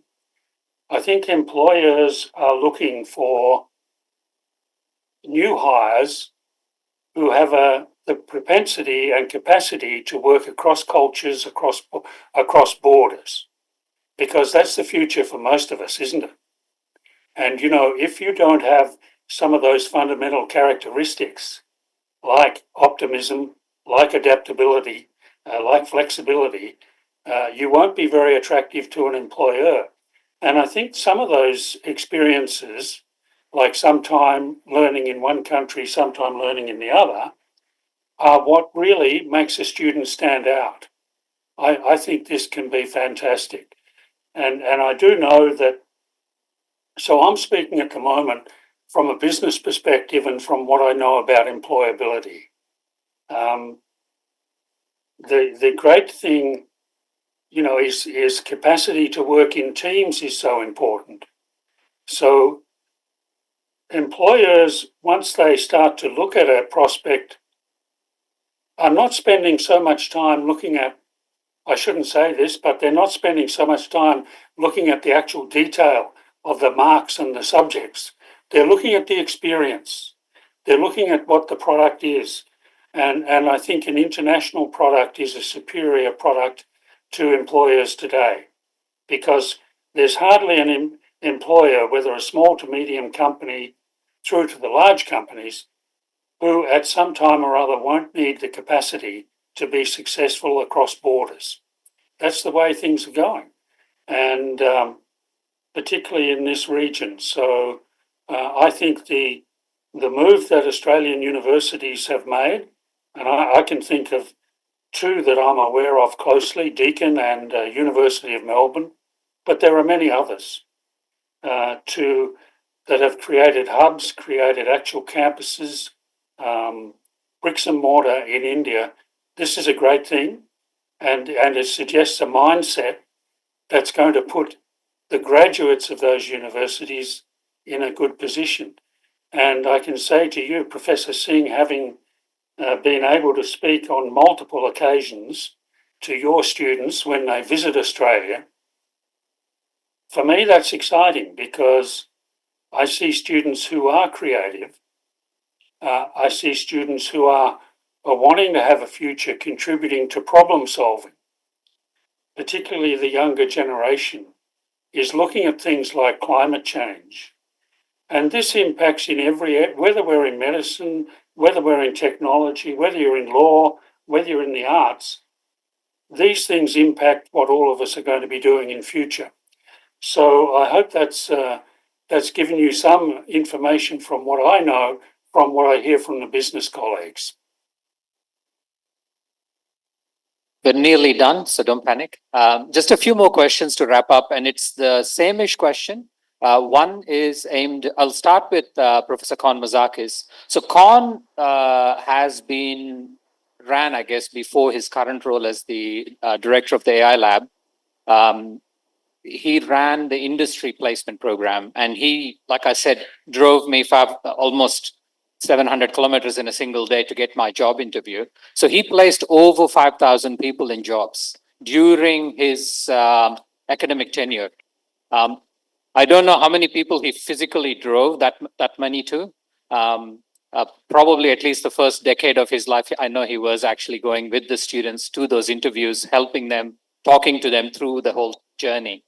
Speaker 12: I think employers are looking for new hires who have the propensity and capacity to work across cultures, across borders, because that's the future for most of us, isn't it? And, you know, if you don't have some of those fundamental characteristics, like optimism, like adaptability, like flexibility, you won't be very attractive to an employer. And I think some of those experiences, like sometime learning in one country, sometime learning in the other, are what really makes a student stand out. I think this can be fantastic. And I do know that, so I'm speaking at the moment from a business perspective and from what I know about employability. The great thing, you know, is capacity to work in teams is so important. So employers, once they start to look at a prospect, are not spending so much time looking at, I shouldn't say this, but they're not spending so much time looking at the actual detail of the marks and the subjects. They're looking at the experience. They're looking at what the product is. And I think an international product is a superior product to employers today, because there's hardly an employer, whether a small to medium company through to the large companies, who at some time or other won't need the capacity to be successful across borders. That's the way things are going, and particularly in this region. So I think the move that Australian universities have made, and I can think of two that I'm aware of closely, Deakin and University of Melbourne, but there are many others that have created hubs, created actual campuses, bricks and mortar in India. This is a great thing, and it suggests a mindset that's going to put the graduates of those universities in a good position. And I can say to you, Professor Singh, having been able to speak on multiple occasions to your students when they visit Australia, for me that's exciting because I see students who are creative. I see students who are wanting to have a future contributing to problem solving. Particularly the younger generation is looking at things like climate change. And this impacts in whether we're in medicine, whether we're in technology, whether you're in law, whether you're in the arts, these things impact what all of us are going to be doing in future. So I hope that's given you some information from what I know, from what I hear from the business colleagues.
Speaker 5: We're nearly done, so don't panic. Just a few more questions to wrap up, and it's the same-ish question. One is aimed, I'll start with Professor Con Mazakis. So Con has ran, I guess, before his current role as the director of the AI lab. He ran the industry placement program, and he, like I said, drove me almost 700 kilometers in a single day to get my job interview. So he placed over 5,000 people in jobs during his academic tenure. I don't know how many people he physically drove that many to. Probably at least the first decade of his life, I know he was actually going with the students to those interviews, helping them, talking to them through the whole journey.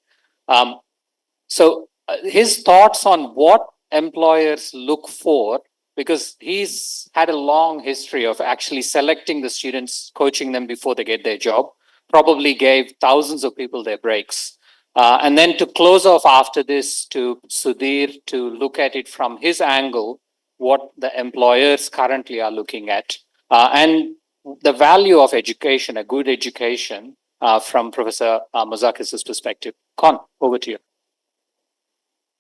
Speaker 5: So his thoughts on what employers look for, because he's had a long history of actually selecting the students, coaching them before they get their job, probably gave thousands of people their breaks. And then to close off after this, to Sudhir to look at it from his angle, what the employers currently are looking at, and the value of education, a good education, from Professor Mazakis' perspective. Con, over to you.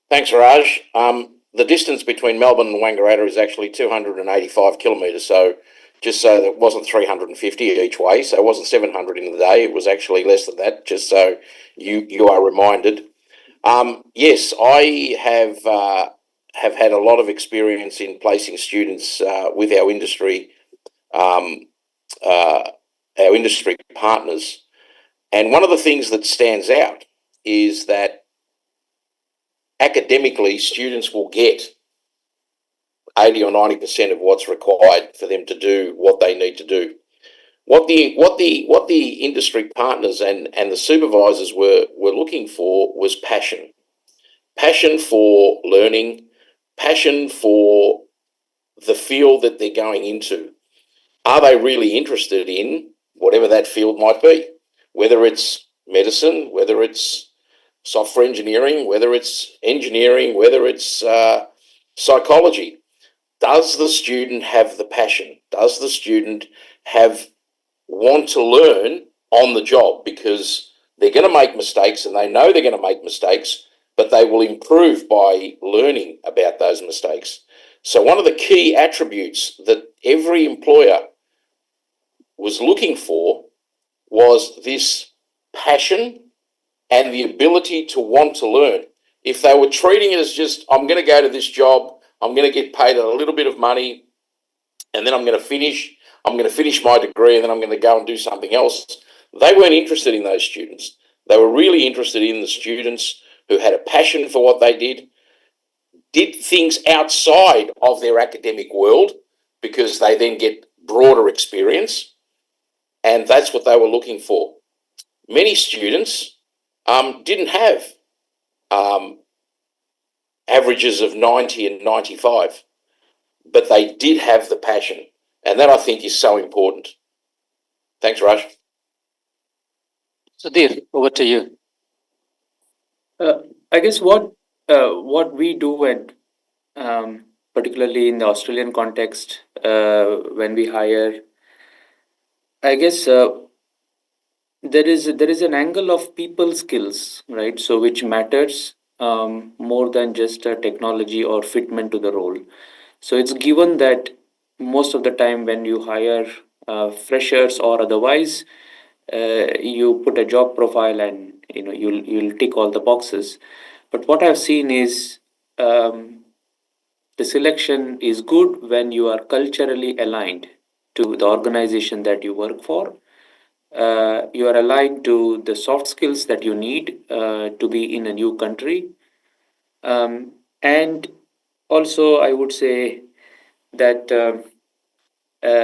Speaker 7: Thanks, Raj. The distance between Melbourne and Wangaratta is actually 285 kilometres, so just so that it wasn't 350 each way, so it wasn't 700 in the day, it was actually less than that, just so you are reminded. Yes, I have had a lot of experience in placing students with our industry partners, and one of the things that stands out is that academically, students will get 80 or 90% of what's required for them to do what they need to do. What the industry partners and the supervisors were looking for was passion. Passion for learning, passion for the field that they're going into. Are they really interested in whatever that field might be? Whether it's medicine, whether it's software engineering, whether it's engineering, whether it's psychology. Does the student have the passion? Does the student want to learn on the job? Because they're going to make mistakes and they know they're going to make mistakes, but they will improve by learning about those mistakes. So one of the key attributes that every employer was looking for was this passion and the ability to want to learn. If they were treating it as just, I'm going to go to this job, I'm going to get paid a little bit of money, and then I'm going to finish my degree, and then I'm going to go and do something else, they weren't interested in those students. They were really interested in the students who had a passion for what they did things outside of their academic world, because they then get broader experience, and that's what they were looking for. Many students didn't have averages of 90 and 95. but they did have the passion. And that I think is so important. Thanks, Raj.
Speaker 5: Sudhir, over to you.
Speaker 9: I guess what we do at particularly in the Australian context when we hire, I guess there is an angle of people skills, right? So which matters more than just a technology or fitment to the role. So it's given that most of the time when you hire freshers or otherwise, you put a job profile and you'll tick all the boxes. But what I've seen is the selection is good when you are culturally aligned to the organization that you work for. You are aligned to the soft skills that you need to be in a new country. And also, I would say that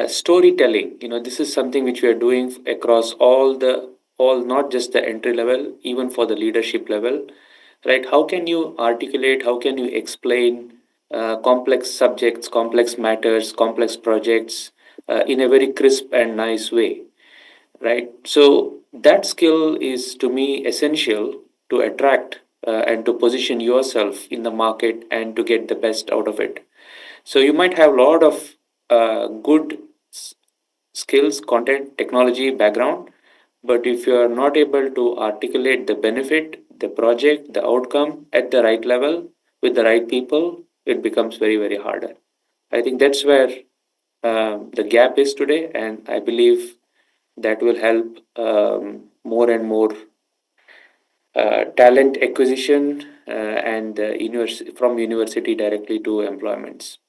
Speaker 9: storytelling, this is something which we are doing across all, not just the entry level, even for the leadership level, right? How can you articulate, how can you explain complex subjects, complex matters, complex projects in a very crisp and nice way, right? So that skill is to me essential to attract and to position yourself in the market and to get the best out of it. So you might have a lot of good skills, content, technology background, but if you are not able to articulate the benefit, the project, the outcome at the right level with the right people, it becomes very, very harder. I think that's where the gap is today, and I believe that will help more and more talent acquisition and from university directly to employments.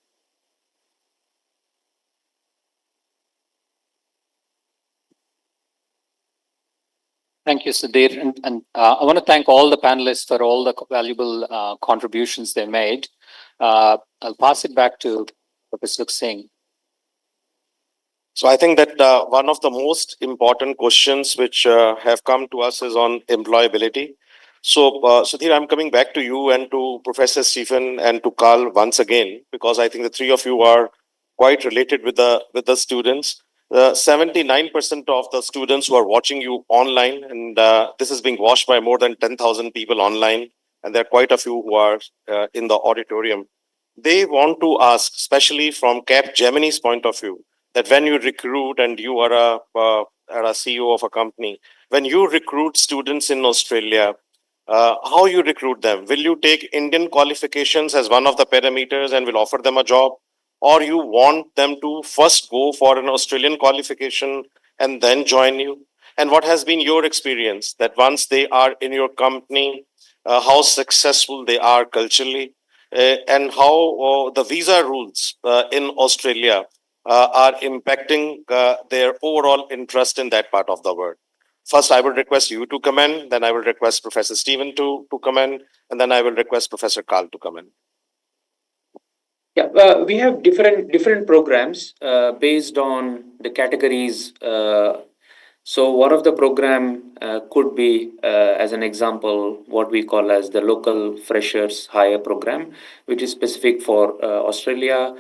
Speaker 5: Thank you, Sudhir. And I want to thank all the panelists for all the valuable contributions they made. I'll pass it back to Professor Singh.
Speaker 3: So I think that one of the most important questions which have come to us is on employability. So Sudhir, I'm coming back to you and to Professor Stephen and to Carl once again, because I think the three of you are quite related with the students. 79% of the students who are watching you online, and this is being watched by more than 10,000 people online, and there are quite a few who are in the auditorium. They want to ask, especially from Cap Gemini's point of view, that when you recruit and you are a CEO of a company, when you recruit students in Australia, how you recruit them? Will you take Indian qualifications as one of the parameters and will offer them a job? Or you want them to first go for an Australian qualification and then join you? And what has been your experience that once they are in your company, how successful they are culturally, and how the visa rules in Australia are impacting their overall interest in that part of the world? First, I will request you to come in, then I will request Professor Stephen to come in, and then I will request Professor Carl to come in.
Speaker 9: Yeah, we have different programs based on the categories. So one of the program could be, as an example, what we call as the local freshers hire program, which is specific for Australia.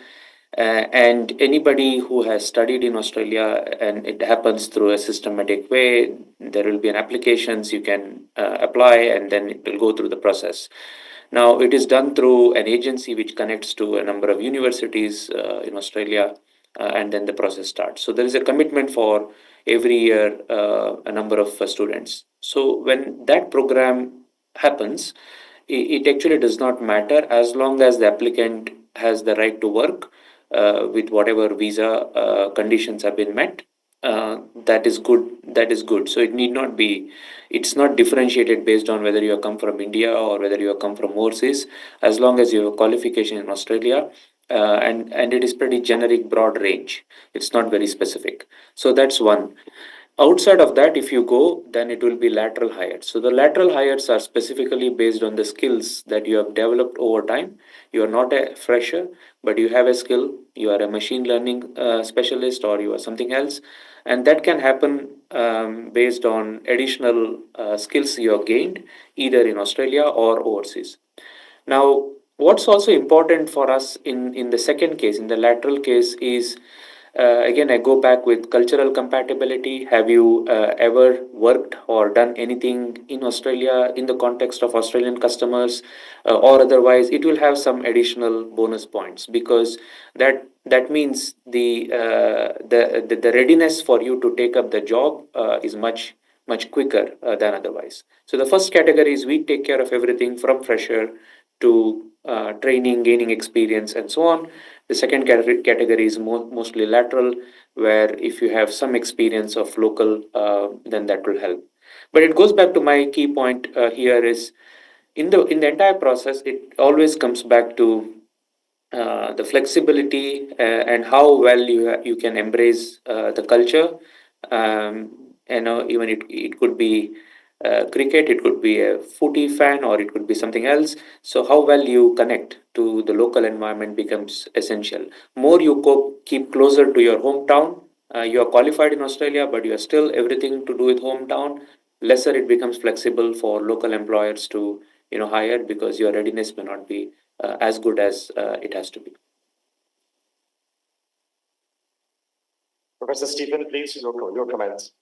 Speaker 9: And anybody who has studied in Australia, and it happens through a systematic way, there will be an applications you can apply, and then it will go through the process. Now, it is done through an agency which connects to a number of universities in Australia, and then the process starts. So, there is a commitment for every year a number of students. So, when that program happens, it actually does not matter as long as the applicant has the right to work with whatever visa conditions have been met. That is good. That is good. So it need not be. It's not differentiated based on whether you have come from India or whether you have come from overseas. As long as you have a qualification in Australia, and it is pretty generic, broad range. It's not very specific. So that's one. Outside of that, if you go, then it will be lateral hires. So the lateral hires are specifically based on the skills that you have developed over time. You are not a fresher, but you have a skill. You are a machine learning specialist, or you are something else, and that can happen based on additional skills you have gained either in Australia or overseas. Now, What's also important for us in the second case, in the lateral case, is again, I go back with cultural compatibility. Have you ever worked or done anything in Australia in the context of Australian customers, or otherwise? It will have some additional bonus points, because that means the readiness for you to take up the job is much quicker than otherwise. So the first category is we take care of everything from fresher to training, gaining experience, and so on. The second category is mostly lateral, where if you have some experience of local, then that will help. But it goes back to my key point here is in the entire process, it always comes back to the flexibility and how well you can embrace the culture. Even it could be cricket, it could be a footy fan, or it could be something else. So how well you connect to the local environment becomes essential. More you keep closer to your hometown. You are qualified in Australia, but you are still everything to do with hometown. Lesser it becomes flexible for local employers to hire, because your readiness may not be as good as it has to be.
Speaker 3: Professor Stephen, please, your comments.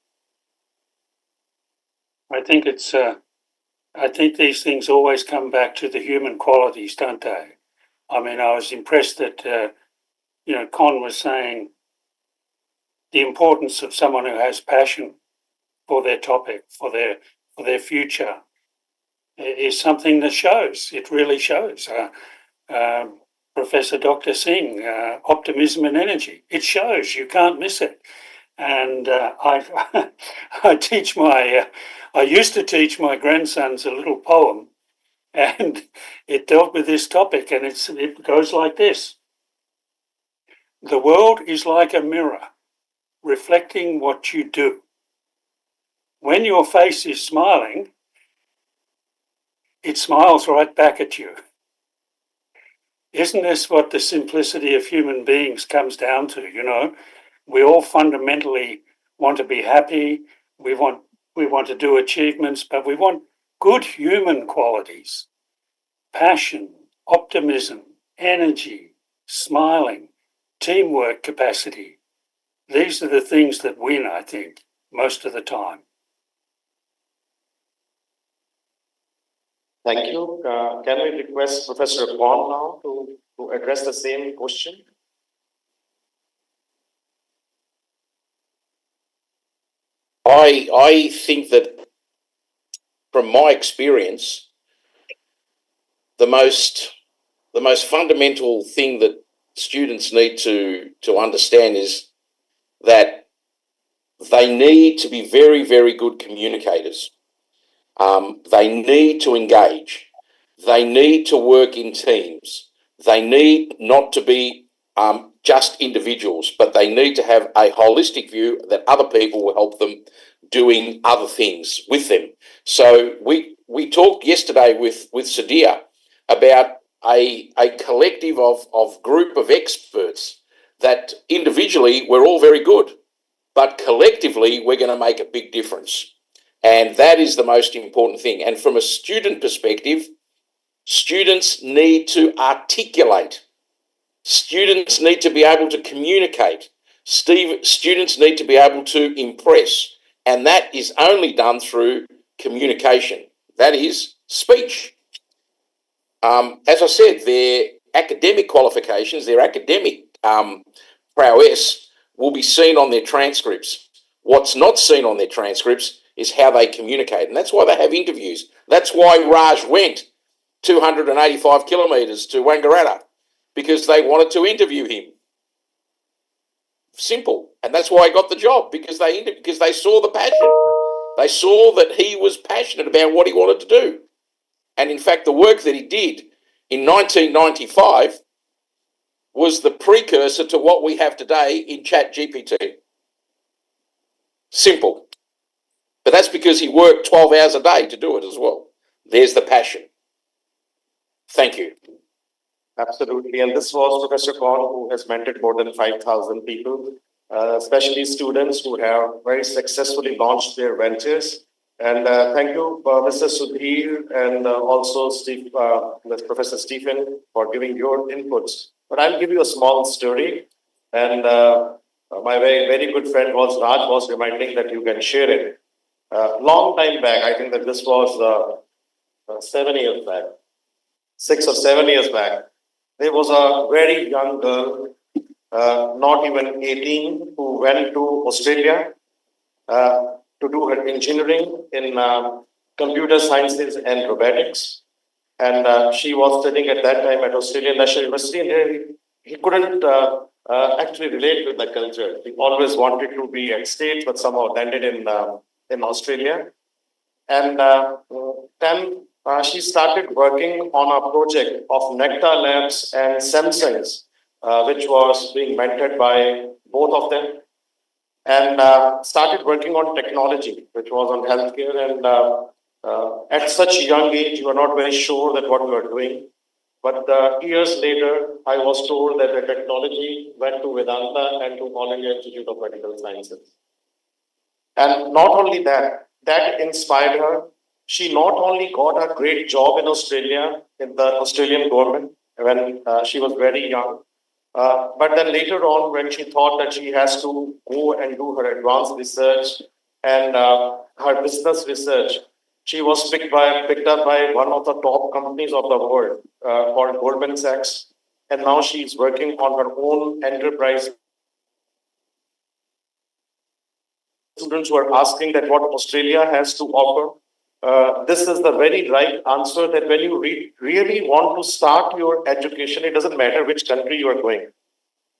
Speaker 12: I think I think these things always come back to the human qualities, don't they? I mean, I was impressed that Con was saying the importance of someone who has passion for their topic, for their future, is something that shows. It really shows. Professor Dr. Singh, optimism and energy. It shows. You can't miss it. And I used to teach my grandsons a little poem, and it dealt with this topic, and it goes like this. The world is like a mirror, reflecting what you do. When your face is smiling, it smiles right back at you. Isn't this what the simplicity of human beings comes down to? We all fundamentally want to be happy. We want to do achievements, but we want good human qualities: passion, optimism, energy, smiling, teamwork capacity. These are the things that win, I think, most of the time.
Speaker 3: Thank you. Can we request Professor Kwan now to address the same question?
Speaker 7: I think that from my experience, the most fundamental thing that students need to understand is that they need to be very, very good communicators. They need to engage. They need to work in teams. They need not to be just individuals, but they need to have a holistic view that other people will help them doing other things with them. So we talked yesterday with Sadia about a collective of group of experts that individually we're all very good, but collectively we're going to make a big difference. And that is the most important thing. And from a student perspective, students need to articulate. Students need to be able to communicate. Students need to be able to impress. And that is only done through communication. That is speech. As I said, their academic qualifications, their academic prowess will be seen on their transcripts. What's not seen on their transcripts is how they communicate. And that's why they have interviews. That's why Raj went 285 kilometres to Wangaratta, because they wanted to interview him. Simple. And that's why I got the job, because they saw the passion. They saw that he was passionate about what he wanted to do. And in fact, the work that he did in 1995 was the precursor to what we have today in ChatGPT. Simple. But that's because he worked 12 hours a day to do it as well. There's the passion. Thank you.
Speaker 3: Absolutely. And this was Professor Kwan, who has mentored more than 5,000 people, especially students who have very successfully launched their ventures And thank you, Mr. Sudhir, and also Professor Stephen, for giving your inputs. But I'll give you a small story. And my very good friend Raj was reminding that you can share it. Long time back, I think that this was 7 years back, 6 or 7 years back, there was a very young girl, not even 18, who went to Australia to do her engineering in computer sciences and robotics. And she was studying at that time at Australian National University, and he couldn't actually relate with the culture. He always wanted to be at States, but somehow landed in Australia. And then she started working on a project of Nectar Labs and Samsung's, which was being mentored by both of them, and started working on technology, which was on healthcare. And at such a young age, you are not very sure that what you are doing. But years later, I was told that the technology went to Vedanta and to All India Institute of Medical Sciences. And not only that, that inspired her. She not only got a great job in Australia, in the Australian government, when she was very young, but then later on, when she thought that she has to go and do her advanced research and her business research, she was picked up by one of the top companies of the world called Goldman Sachs. And now she is working on her own enterprise. Students who are asking that what Australia has to offer, this is the very right answer, that when you really want to start your education, it doesn't matter which country you are going.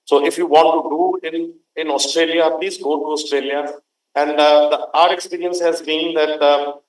Speaker 3: So if you want to do in Australia, please go to Australia. And our experience has been that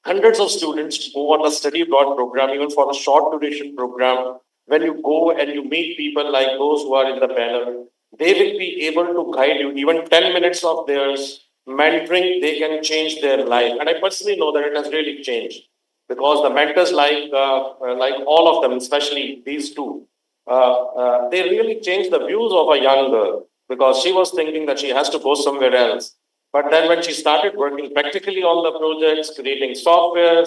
Speaker 3: hundreds of students go on a study abroad program, even for a short duration program. When you go and you meet people like those who are in the panel, they will be able to guide you. Even 10 minutes of theirs mentoring, they can change their life. And I personally know that it has really changed, because the mentors, like all of them, especially these two, they really changed the views of a young girl, because she was thinking that she has to go somewhere else. But then when she started working practically on the projects, creating software,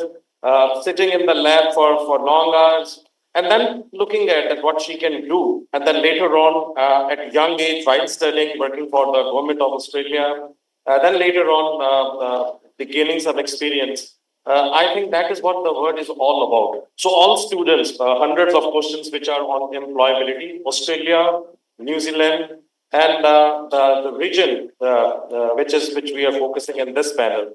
Speaker 3: sitting in the lab for long hours, and then looking at what she can do. And then later on, at a young age, while studying, working for the government of Australia, then later on, gaining some experience. I think that is what the word is all about. So all students, hundreds of questions which are on employability, Australia, New Zealand, and the region which we are focusing in this panel.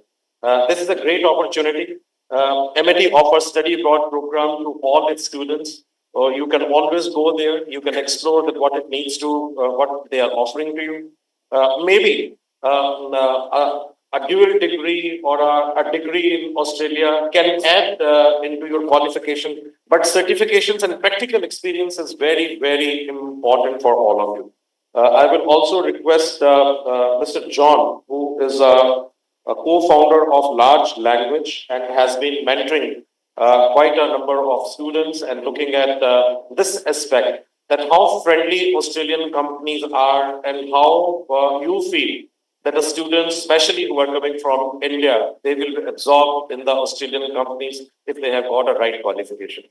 Speaker 3: This is a great opportunity. MIT offers study abroad program to all its students. You can always go there. You can explore what it needs to, what they are offering to you. Maybe a dual degree or a degree in Australia can add into your qualification, but certifications and practical experience is very, very important for all of you. I will also request Mr. John, who is a co-founder of Large Language and has been mentoring quite a number of students and looking at this aspect, that how friendly Australian companies are and how you feel that the students, especially who are coming from India, they will be absorbed in the Australian companies if they have got a right qualification.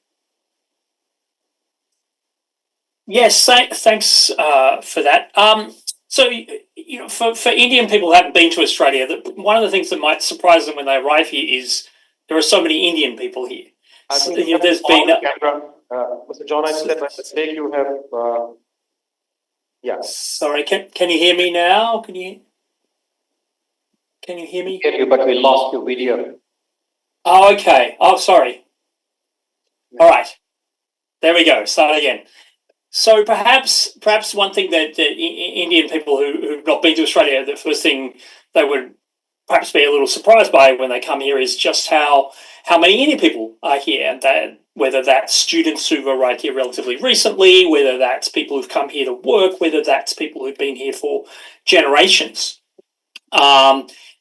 Speaker 10: Yes, thanks for that. So, you know, for Indian people who haven't been to Australia, one of the things that might surprise them when they arrive here is there are so many Indian people here.
Speaker 3: I think
Speaker 10: there's been
Speaker 3: Mr. John, I think that by mistake you have. Yes.
Speaker 10: Sorry, can you hear me now? Can you hear me?
Speaker 5: Hear you, but we lost your video.
Speaker 10: Oh, okay. Oh, sorry. All right. There we go. Start again. So perhaps one thing that Indian people who've not been to Australia, the first thing they would perhaps be a little surprised by when they come here is just how many Indian people are here, and that whether that's students who arrived here relatively recently, whether that's people who've come here to work, whether that's people who've been here for generations.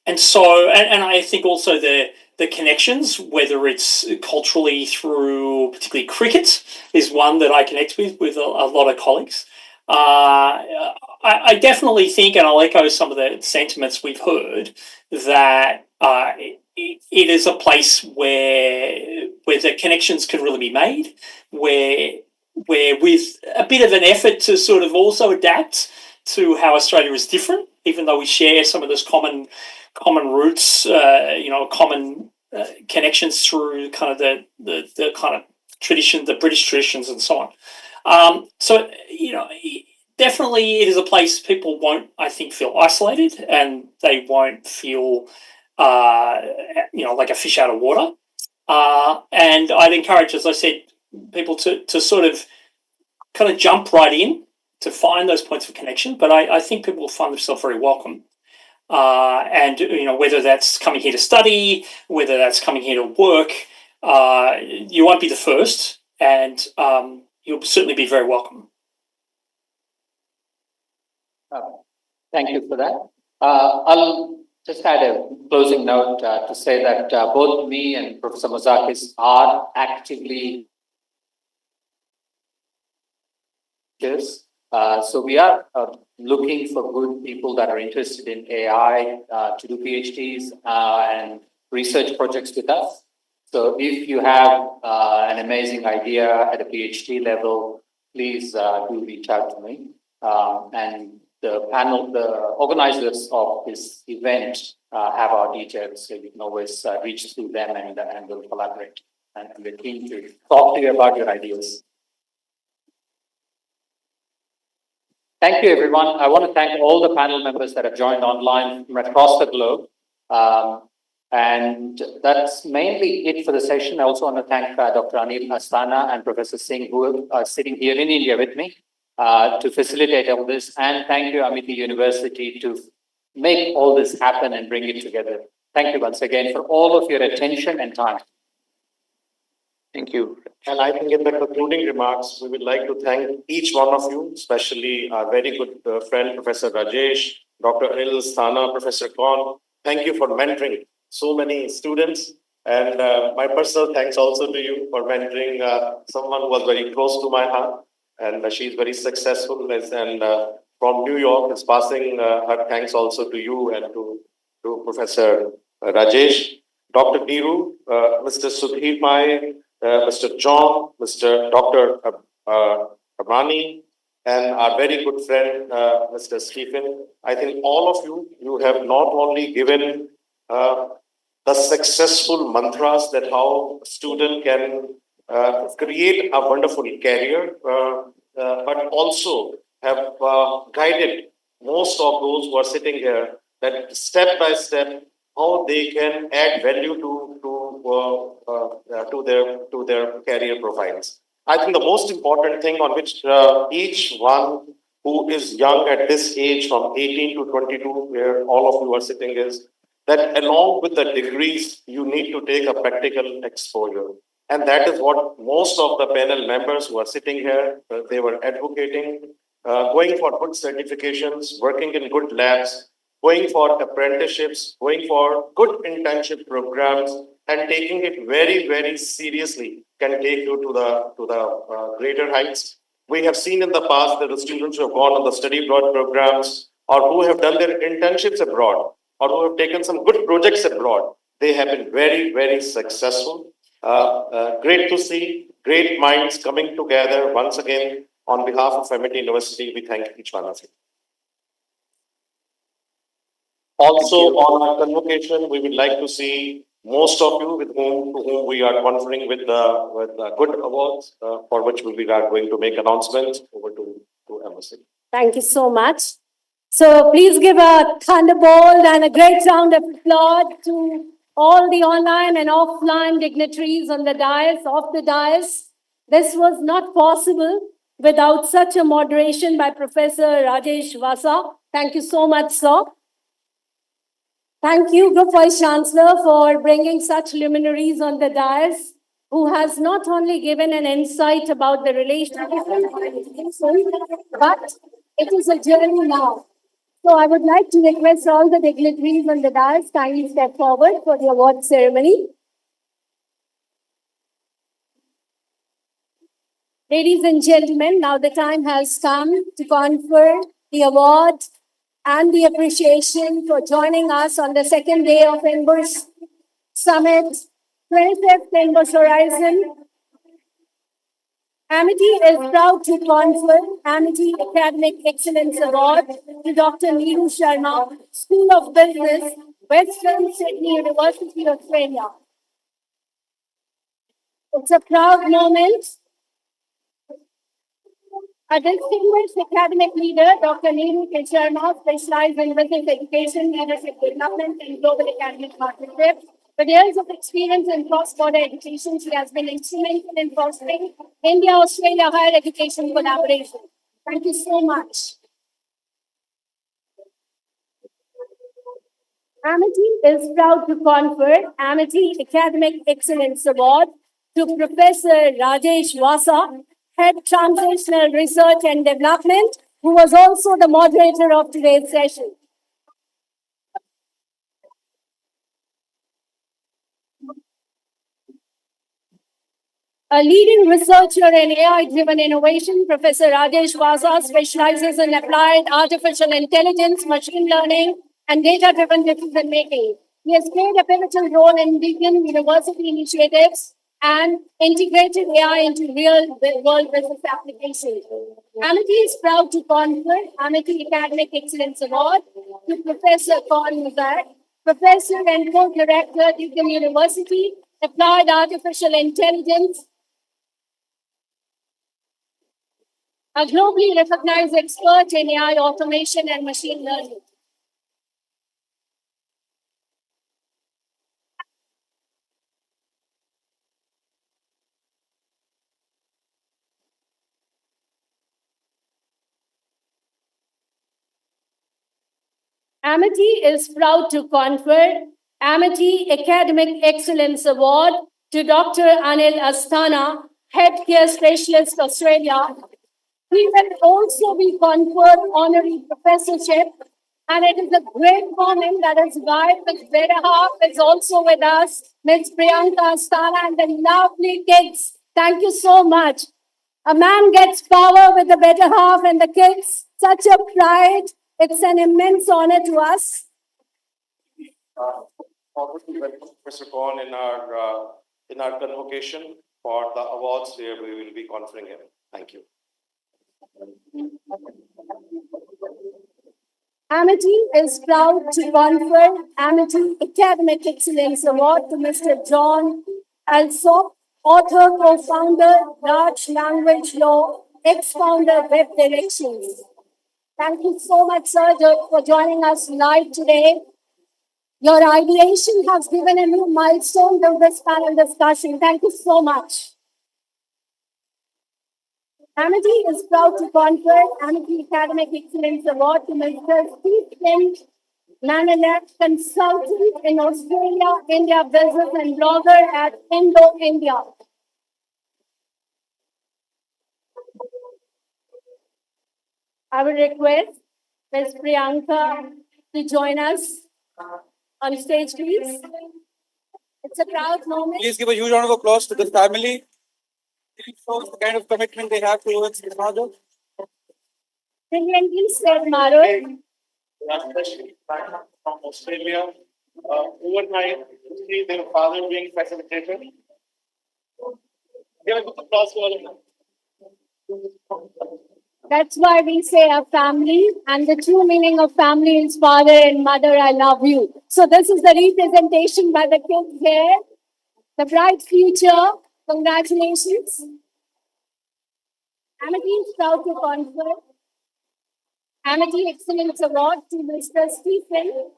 Speaker 10: And so, and I think also the connections, whether it's culturally through particularly cricket, is one that I connect with a lot of colleagues. I definitely think, and I'll echo some of the sentiments we've heard, that it is a place where the connections can really be made, where with a bit of an effort to sort of also adapt to how Australia is different, even though we share some of those common roots, common connections through kind of the kind of tradition, the British traditions and so on. So, definitely it is a place people won't, I think, feel isolated, and they won't feel, like a fish out of water. And I'd encourage, as I said, people to sort of kind of jump right in to find those points of connection. But I think people will find themselves very welcome. And whether that's coming here to study, whether that's coming here to work, you won't be the first, and you'll certainly be very welcome.
Speaker 5: Thank you for that. I'll just add a closing note to say that both me and Professor Mazakis are actively so we are looking for good people that are interested in AI to do PhDs and research projects with us. So if you have an amazing idea at a PhD level, please do reach out to me. And the organizers of this event have our details, so you can always reach through them and we'll collaborate. And we're keen to talk to you about your ideas. Thank you, everyone. I want to thank all the panel members that have joined online from across the globe. And that's mainly it for the session. I also want to thank Dr. Anil Asthana and Professor Singh, who are sitting here in India with me to facilitate all this. And thank you, Amity University, to make all this happen and bring it together. Thank you once again for all of your attention and time.
Speaker 3: Thank you. And I think in the concluding remarks, we would like to thank each one of you, especially our very good friend, Professor Rajesh, Dr. Anil Asthana, Professor Kaun. Thank you for mentoring so many students. And my personal thanks also to you for mentoring someone who was very close to my heart. And she's very successful. And from New York is passing her thanks also to you and to Professor Rajesh, Dr. Neeru, Mr. Sudhir Pai, Mr. John, Mr. Dr. Abani, and our very good friend, Mr. Stephen. I think all of you have not only given the successful mantras that how a student can create a wonderful career, but also have guided most of those who are sitting here that step by step how they can add value to their career profiles. I think the most important thing on which each one who is young at this age, from 18 to 22, where all of you are sitting, is that along with the degrees, you need to take a practical exposure. And that is what most of the panel members who are sitting here, they were advocating, going for good certifications, working in good labs, going for apprenticeships, going for good internship programs, and taking it very, very seriously can take you to the greater heights. We have seen in the past that the students who have gone on the study abroad programs or who have done their internships abroad or who have taken some good projects abroad, they have been very, very successful. Great to see great minds coming together once again. On behalf of Amity University, we thank each one of you. Also, on our convocation, we would like to see most of you with whom we are conferring with good awards, for which we are going to make announcements. Over to Embassy.
Speaker 2: Thank you so much. So please give a thunderbolt and a great round of applause to all the online and offline dignitaries on the dais, off the dais. This was not possible without such a moderation by Professor Rajesh Vasa. Thank you so much, sir. Thank you, Group Vice Chancellor, for bringing such luminaries on the dais, who has not only given an insight about the relationship, but it is a journey now. So I would like to request all the dignitaries on the dais kindly step forward for the award ceremony. Ladies and gentlemen, now the time has come to confer the award and the appreciation for joining us on the second day of INBUSH Summit, 25th INBUSH Horizon. Amity is proud to confer Amity Academic Excellence Award to Dr. Neeru Sharma, School of Business, Western Sydney University, Australia. It's a proud moment. A distinguished academic leader, Dr. Neeru K. Sharma, specialized in business education, leadership development, and global academic partnerships. With years of experience in cross-border education, she has been instrumental in fostering India-Australia higher education collaboration. Thank you so much. Amity is proud to confer Amity Academic Excellence Award to Professor Rajesh Vasa, Head Translational Research and Development, who was also the moderator of today's session. A leading researcher in AI-driven innovation, Professor Rajesh Vasa specializes in applied artificial intelligence, machine learning, and data-driven decision-making. He has played a pivotal role in Indian university initiatives and integrated AI into real-world business applications. Amity is proud to confer Amity Academic Excellence Award to Professor Kaun Muzak, Professor and Co-Director, Deakin University, Applied Artificial Intelligence, a globally recognized expert in AI automation and machine learning. Amity is proud to confer Amity Academic Excellence Award to Dr. Anil Asthana, Healthcare Specialist, Australia. He will also be conferred honorary professorship, and it is a great moment that his wife, his better half, is also with us, Ms. Priyanka Asthana, and the lovely kids. Thank you so much. A man gets power with the better half and the kids. Such a pride. It's an immense honor to us.
Speaker 3: Forward to welcome Professor Kaun in our convocation for the awards where we will be conferring him. Thank you.
Speaker 2: Amity is proud to confer Amity Academic Excellence Award to Mr. John Alsop, author, co-founder, Large Language Law, ex-founder, Web Directions. Thank you so much, sir, for joining us live today. Your ideation has given a new milestone to this panel discussion. Thank you so much. Amity is proud to confer Amity Academic Excellence Award to Mr. Steve Flint, Nanalek, consultant in Australia, India business and blogger at India. I will request Ms. Priyanka to join us on stage, please. It's a proud moment.
Speaker 1: Please give a huge round of applause to the family. It shows the kind of commitment they have towards the father.
Speaker 2: Brilliantly said, Marul.
Speaker 3: Especially from Australia, overnight, to see their father being facilitated. Give a good applause to all of them.
Speaker 2: That's why we say a family, and the true meaning of family is father and mother, I love you. So this is the representation by the kids here. The bright future. Congratulations. Amity is proud to confer Amity Excellence Award to Mr. Stephen.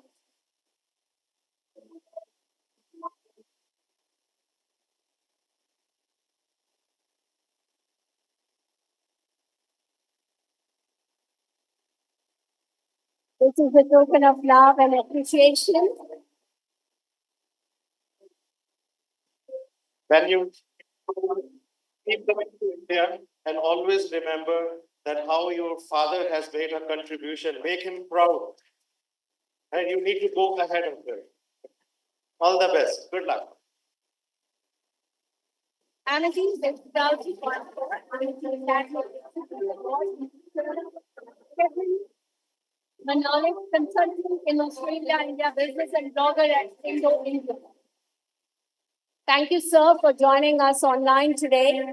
Speaker 2: This is a token of love and appreciation.
Speaker 3: When you keep coming to India and always remember that how your father has made a contribution, make him proud. And you need to go ahead of him. All the best. Good luck.
Speaker 2: Amity is proud to confer Amity Academic Excellence Award to Manalik, consultant in Australia, India business and blogger at India. Thank you, sir, for joining us online today.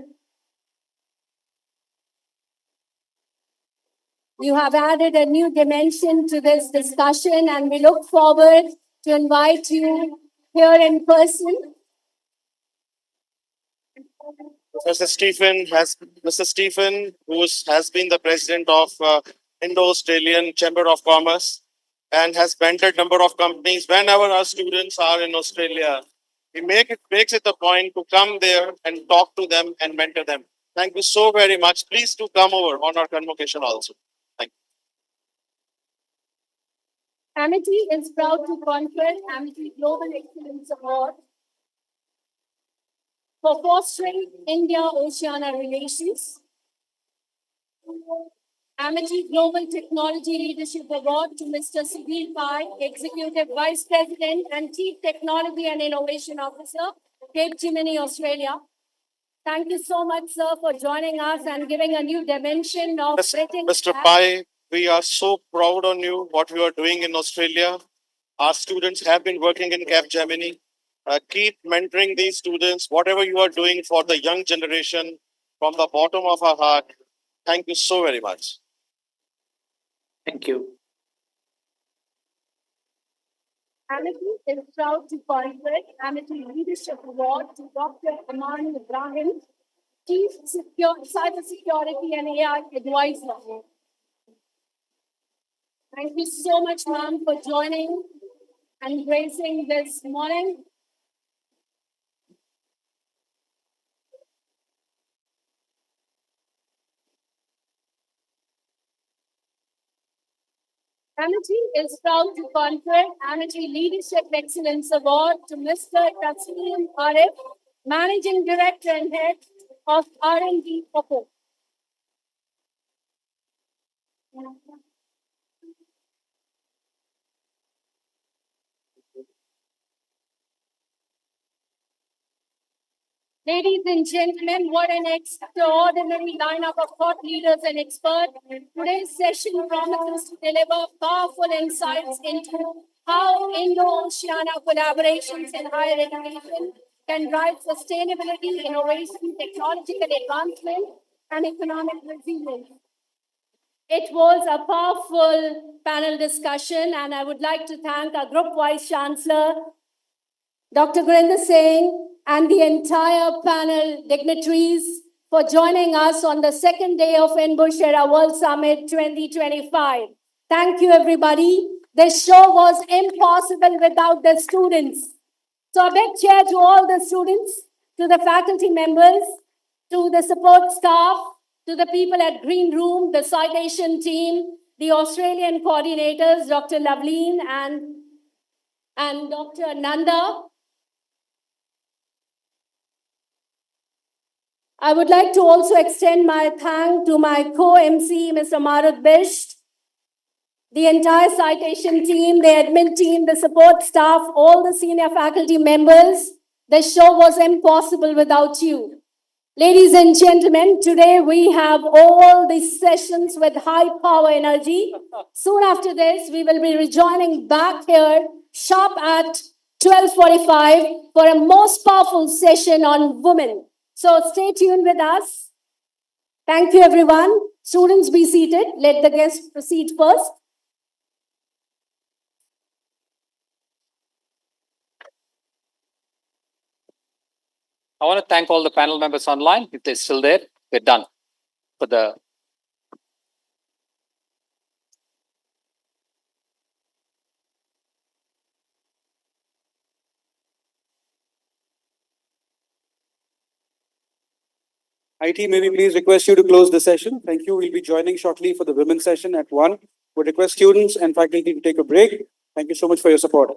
Speaker 2: You have added a new dimension to this discussion, and we look forward to invite you here in person.
Speaker 3: Mr. Stephen, has been the president of Indo-Australian Chamber of Commerce and has mentored number of companies. Whenever our students are in Australia, he makes it a point to come there and talk to them and mentor them. Thank you so very much. Please do come over on our convocation also. Thank you.
Speaker 2: Amity is proud to confer Amity Global Excellence Award for fostering India-Oceania relations. Amity Global Technology Leadership Award to Mr. Sudhir Pai, Executive Vice President and Chief Technology and Innovation Officer, Cape Gemini, Australia. Thank you so much, sir, for joining us and giving a new dimension of
Speaker 3: Mr. Pai, we are so proud on you, what you are doing in Australia. Our students have been working in Capgemini. Keep mentoring these students, whatever you are doing for the young generation, from the bottom of our heart. Thank you so very much.
Speaker 9: Thank you.
Speaker 2: Amity is proud to confer Amity Leadership Award to Dr. Aman Ibrahim, Chief Cybersecurity and AI Advisor. Thank you so much, ma'am, for joining and gracing this morning. Amity is proud to confer Amity Leadership Excellence Award to Mr. Tasneem Arif, Managing Director and Head of R&D Oppo. Ladies and gentlemen, what an extraordinary lineup of thought leaders and experts. Today's session promises to deliver powerful insights into how Indo-Oceania collaborations in higher education can drive sustainability, innovation, technological advancement, and economic resilience. It was a powerful panel discussion, and I would like to thank our Group Vice Chancellor, Dr. Gurinder Singh, and the entire panel dignitaries for joining us on the second day of INBUSH Era World Summit 2025. Thank you, everybody. This show was impossible without the students. So a big cheer to all the students, to the faculty members, to the support staff, to the people at Green Room, the citation team, the Australian coordinators, Dr. Loveleen and Dr. Nanda. I would like to also extend my thanks to my co-MC, Mr. Marut Bisht, the entire citation team, the admin team, the support staff, all the senior faculty members. The show was impossible without you. Ladies and gentlemen, today we have all these sessions with high power energy. Soon after this, we will be rejoining back here sharp at 12:45 for a most powerful session on women. So stay tuned with us. Thank you, everyone. Students, be seated. Let the guests proceed first.
Speaker 5: I want to thank all the panel members online. If they're still there, we're done for the
Speaker 1: IT, may we please request you to close the session? Thank you. We'll be joining shortly for the women's session at 1. Would request students and faculty to take a break. Thank you so much for your support.